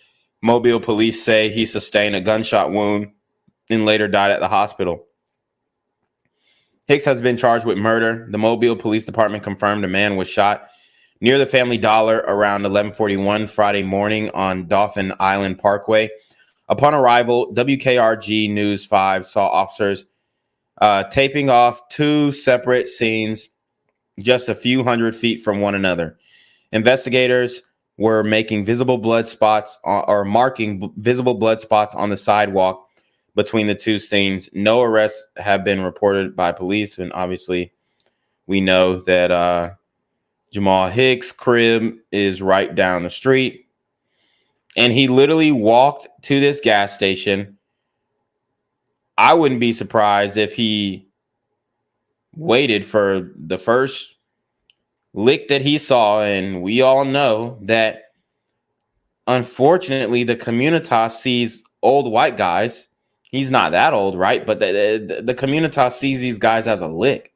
Mobile police say he sustained a gunshot wound and later died at the hospital. Hicks has been charged with murder. The Mobile Police Department confirmed a man was shot near the Family Dollar around 11:41 Friday morning on Dauphin Island Parkway. Upon arrival, WKRG News 5 saw officers taping off two separate scenes just a few hundred feet from one another. Investigators were making visible blood spots or marking visible blood spots on the sidewalk between the two scenes. No arrests have been reported by police, and obviously we know that Jamal Hicks' crib is right down the street. And he literally walked to this gas station. I wouldn't be surprised if he waited for the first lick that he saw. And we all know that, unfortunately, the communitas sees old white guys. He's not that old, right? But the communitas sees these guys as a lick,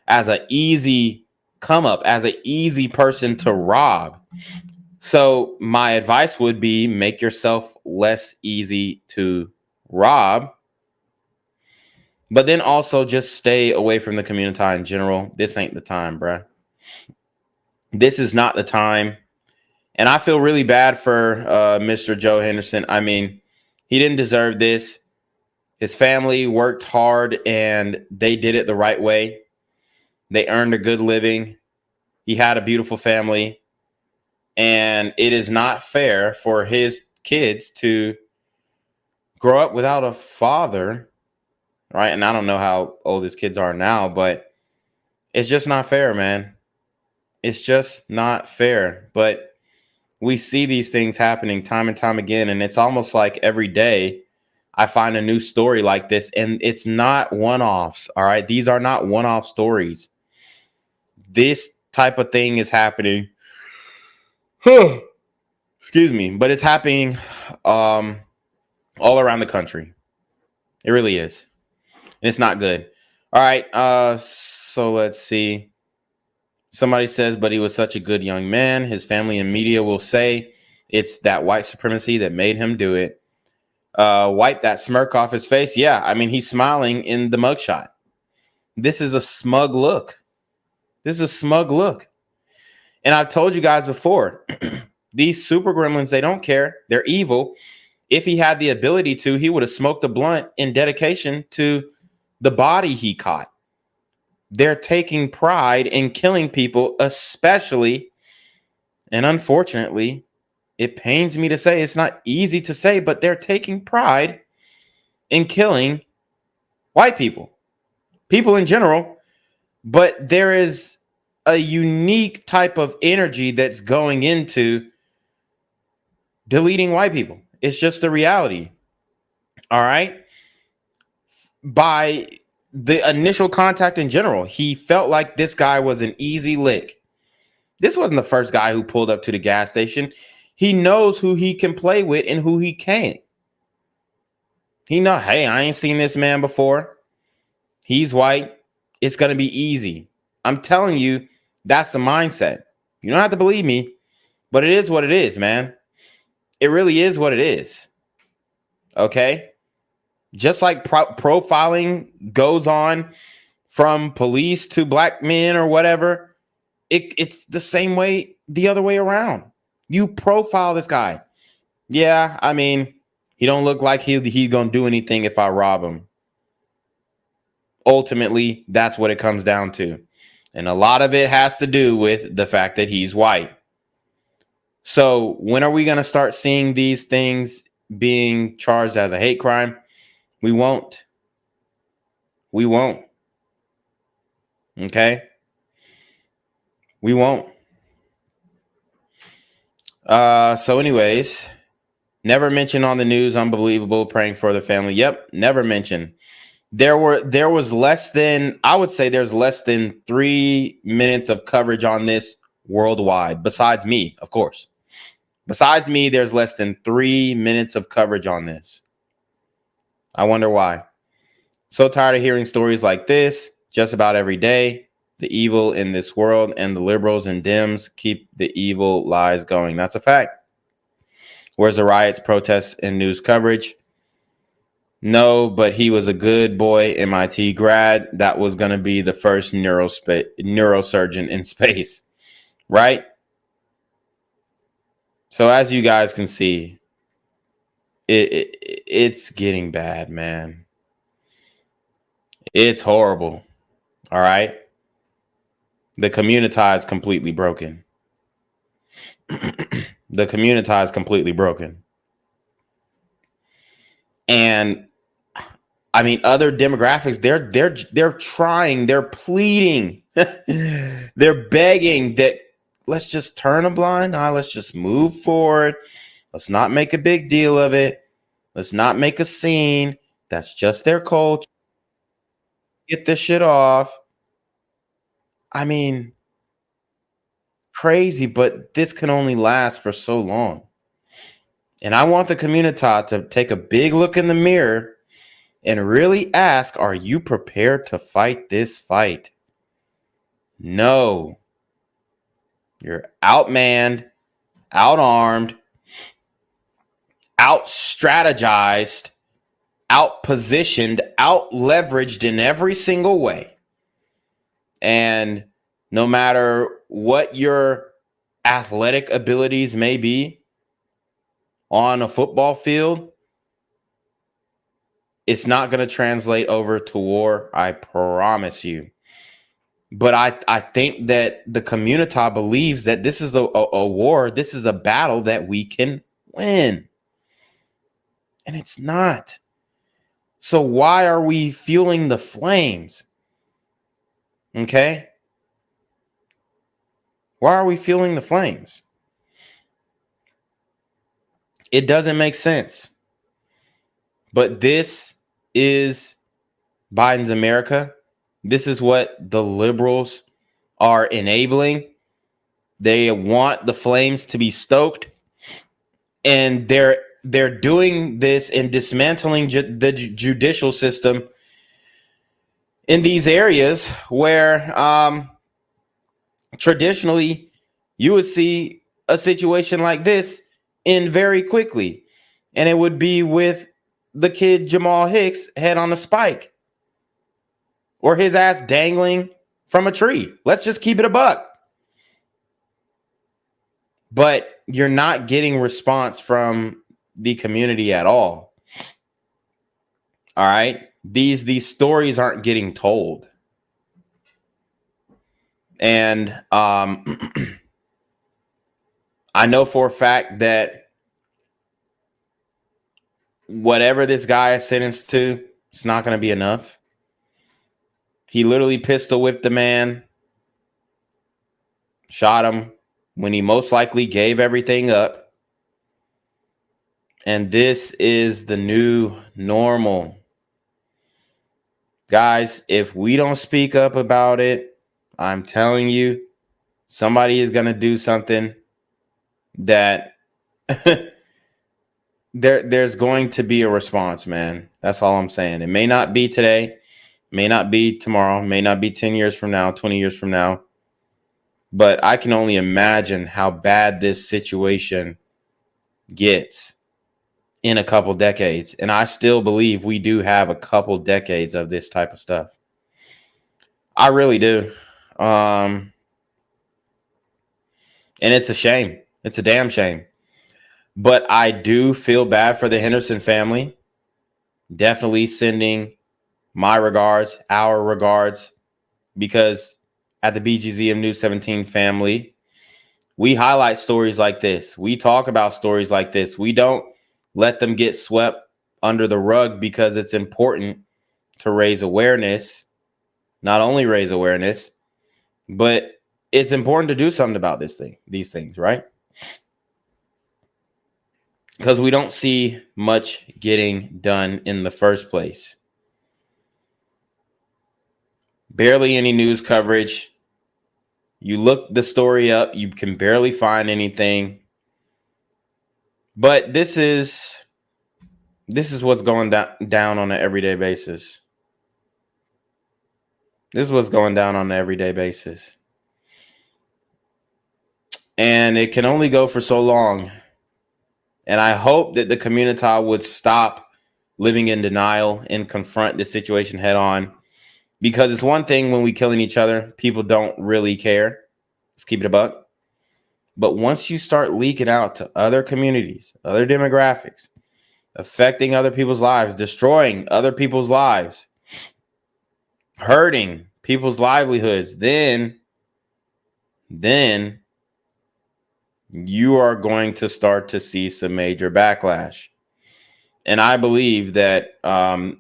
as an easy come up, as an easy person to rob. So my advice would be make yourself less easy to rob, but then also just stay away from the community in general. This ain't the time, bruh. This is not the time. And I feel really bad for Mr. Joe Henderson. I mean, he didn't deserve this. His family worked hard and they did it the right way. They earned a good living. He had a beautiful family. And it is not fair for his kids to grow up without a father, right? And I don't know how old his kids are now, but it's just not fair, man. It's just not fair. But we see these things happening time and time again, and it's almost like every day I find a new story like this, and it's not one-offs, all right? These are not one-off stories. This type of thing is happening. Excuse me, but it's happening all around the country. It really is. And it's not good. All right, so let's see. Somebody says, but he was such a good young man. His family and media will say it's that white supremacy that made him do it. Wipe that smirk off his face. Yeah, I mean, he's smiling in the mugshot. This is a smug look. This is a smug look. And I've told you guys before, these super gremlins, they don't care. They're evil. If he had the ability to, he would have smoked a blunt in dedication to the body he caught. They're taking pride in killing people, especially, and unfortunately, it pains me to say, it's not easy to say, but they're taking pride in killing white people, people in general. But there is a unique type of energy that's going into deleting white people. It's just the reality. All right. By the initial contact in general, he felt like this guy was an easy lick. This wasn't the first guy who pulled up to the gas station. He knows who he can play with and who he can't. He know, hey, I ain't seen this man before. He's white. It's going to be easy. I'm telling you, that's the mindset. You don't have to believe me, but it is what it is, man. It really is what it is. Okay? Just like profiling goes on from police to black men or whatever, it's the same way the other way around. You profile this guy. Yeah, I mean, he don't look like he's going to do anything if I rob him. Ultimately, that's what it comes down to. And a lot of it has to do with the fact that he's white. So when are we going to start seeing these things being charged as a hate crime? We won't. We won't. Okay? We won't. So anyways, never mentioned on the news, unbelievable, praying for the family. Yep, never mentioned. There was less than, I would say there's less than 3 minutes of coverage on this worldwide. Besides me, of course. Besides me, there's less than 3 minutes of coverage on this. I wonder why. So tired of hearing stories like this just about every day. The evil in this world and the liberals and Dems keep the evil lies going. That's a fact. Where's the riots, protests, and news coverage? No, but he was a good boy, MIT grad. That was going to be the first neurosurgeon in space, right? So as you guys can see, it's getting bad, man. It's horrible. All right. The community is completely broken. The community is completely broken. And I mean, other demographics, they're trying, they're pleading, they're begging that let's just turn a blind eye. Let's just move forward. Let's not make a big deal of it. Let's not make a scene. That's just their culture. Get this shit off. I mean, crazy, but this can only last for so long. And I want the community to take a big look in the mirror and really ask, are you prepared to fight this fight? No. You're outmanned, outarmed, out-strategized, out-positioned, out-leveraged in every single way. And no matter what your athletic abilities may be on a football field, it's not going to translate over to war, I promise you. But I think that the community believes that this is a war, this is a battle that we can win. And it's not. So why are we fueling the flames? Okay? Why are we fueling the flames? It doesn't make sense. But this is Biden's America. This is what the liberals are enabling. They want the flames to be stoked. And they're doing this and dismantling the judicial system in these areas where traditionally you would see a situation like this end very quickly. And it would be with the kid Jamal Hicks head on a spike or his ass dangling from a tree. Let's just keep it a buck. But you're not getting response from the community at all. All right. These stories aren't getting told. And I know for a fact that whatever this guy is sentenced to, it's not going to be enough. He literally pistol whipped the man, shot him when he most likely gave everything up. And this is the new normal. Guys, if we don't speak up about it, I'm telling you, somebody is going to do something that there's going to be a response, man. That's all I'm saying. It may not be today, may not be tomorrow, may not be 10 years from now, 20 years from now. But I can only imagine how bad this situation gets in a couple decades. And I still believe we do have a couple decades of this type of stuff. I really do. And it's a shame. It's a damn shame. But I do feel bad for the Henderson family. Definitely sending my regards, our regards, because at the BGZM News 17 family, we highlight stories like this. We talk about stories like this. We don't let them get swept under the rug because it's important to raise awareness. Not only raise awareness, but it's important to do something about these things, right? Because we don't see much getting done in the first place. Barely any news coverage. You look the story up, you can barely find anything. But this is what's going down on an everyday basis. This is what's going down on an everyday basis. And it can only go for so long. And I hope that the community would stop living in denial and confront the situation head on. Because it's one thing when we killing each other, people don't really care. Let's keep it a buck. But once you start leaking out to other communities, other demographics, affecting other people's lives, destroying other people's lives, hurting people's livelihoods, then you are going to start to see some major backlash. And I believe that I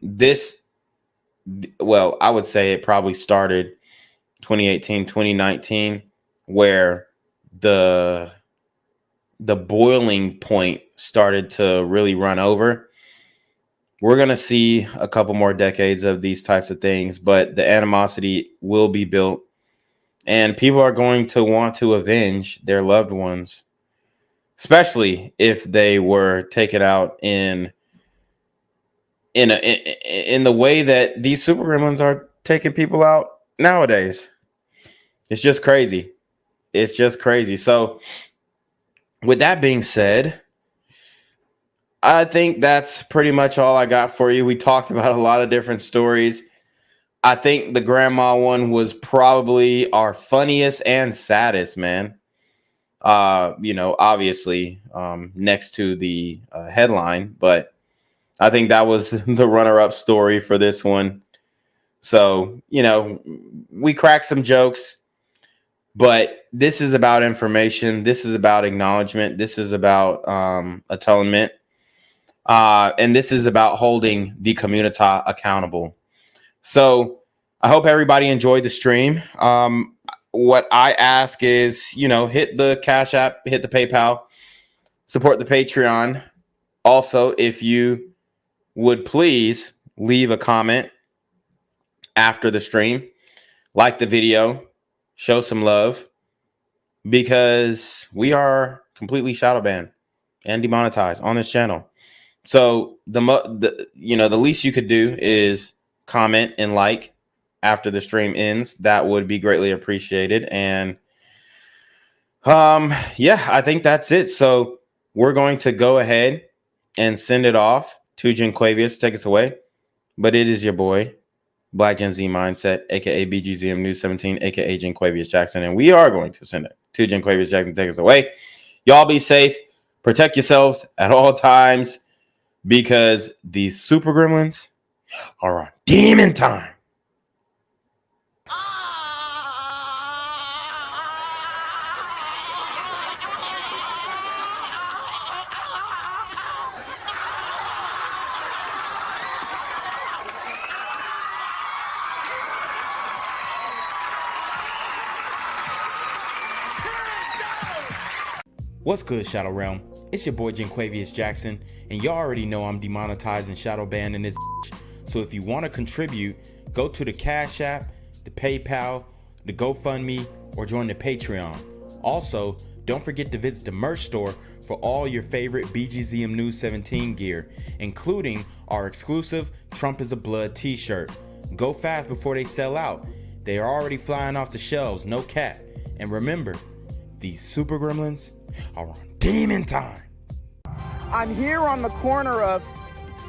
would say it probably started 2018, 2019, where the boiling point started to really run over. We're going to see a couple more decades of these types of things, but the animosity will be built and people are going to want to avenge their loved ones, especially if they were taken out in the way that these super gremlins are taking people out nowadays. It's just crazy. It's just crazy. So with that being said, I think that's pretty much all I got for you. We talked about a lot of different stories. I think the grandma one was probably our funniest and saddest, man. Obviously, next to the headline, but I think that was the runner-up story for this one. So, we cracked some jokes, but this is about information. This is about acknowledgement. This is about atonement. And this is about holding the community accountable. So I hope everybody enjoyed the stream. What I ask is, hit the Cash App, hit the PayPal, support the Patreon. Also, if you would please leave a comment after the stream, like the video, show some love, because we are completely shadow banned and demonetized on this channel. So the least you could do is comment and like after the stream ends. That would be greatly appreciated. And I think that's it. So we're going to go ahead and send it off to Genquavius to take us away. But it is your boy, Black Gen Z Mindset, aka BGZM News 17, aka Genquavius Jackson, and we are going to send it to Genquavius Jackson to take us away. Y'all be safe, protect yourselves at all times, because these super gremlins are on demon time. What's good, Shadow Realm? It's your boy Janquavius Jackson, and y'all already know I'm demonetized and shadow banned in this bitch. So if you want to contribute, go to the Cash App, the PayPal, the GoFundMe, or join the Patreon. Also, don't forget to visit the merch store for all your favorite BGZM News 17 gear, including our exclusive Trump is a Blood t-shirt. Go fast before they sell out. They are already flying off the shelves, no cap. And remember, these super gremlins are on demon time. I'm here on the corner of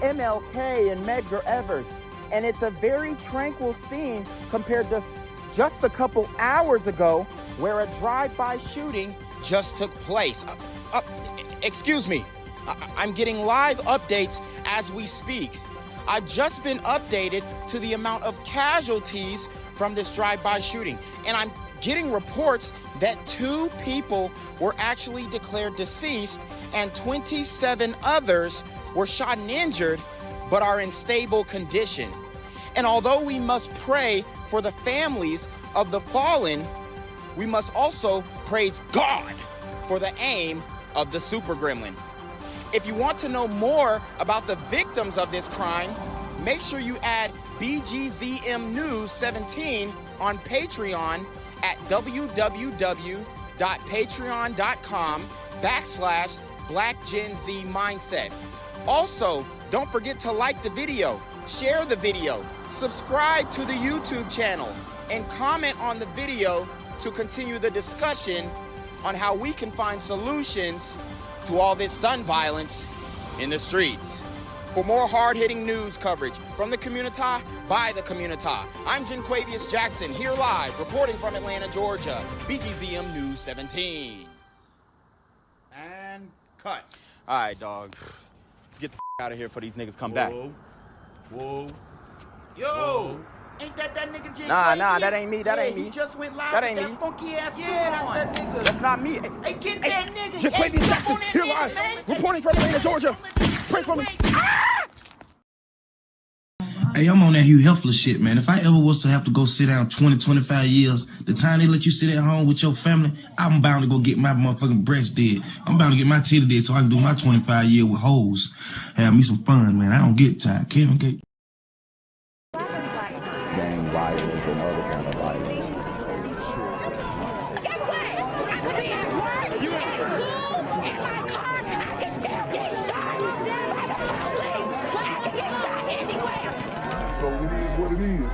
MLK and Medgar Evers, and it's a very tranquil scene compared to just a couple hours ago where a drive-by shooting just took place. Excuse me, I'm getting live updates as we speak. I've just been updated to the amount of casualties from this drive-by shooting, and I'm getting reports that 2 people were actually declared deceased and 27 others were shot and injured but are in stable condition. And although we must pray for the families of the fallen, we must also praise God for the aim of the super gremlin. If you want to know more about the victims of this crime, make sure you add BGZM News 17 on Patreon at www.patreon.com/blackgenzmindset. Also, don't forget to like the video, share the video, subscribe to the YouTube channel, and comment on the video to continue the discussion on how we can find solutions to all this gun violence in the streets. For more hard-hitting news coverage from the community, by the community, I'm Janquavius Jackson, here live, reporting from Atlanta, Georgia, BGZM News 17. And cut. All right, dog. Let's get the out of here before these niggas come back. Whoa. Yo! Ain't that nigga J? Nah, that ain't me. That ain't me. He just went live That with ain't me. funky ass Yeah, that's on. that nigga. That's not me. Hey, get that nigga. Janquavius Jackson, here live, reporting from Atlanta, Georgia. Pray for me. Hey, I'm on that Hugh Hefner shit, man. If I ever was to have to go sit down 20, 25 years, the time they let you sit at home with your family, I'm bound to go get my motherfucking breast dead. I'm bound to get my titty dead so I can do my 25 year with hoes. Have me some fun, man. I don't get tired. Kevin, get gang violence and other kind of violence. So it is what it is.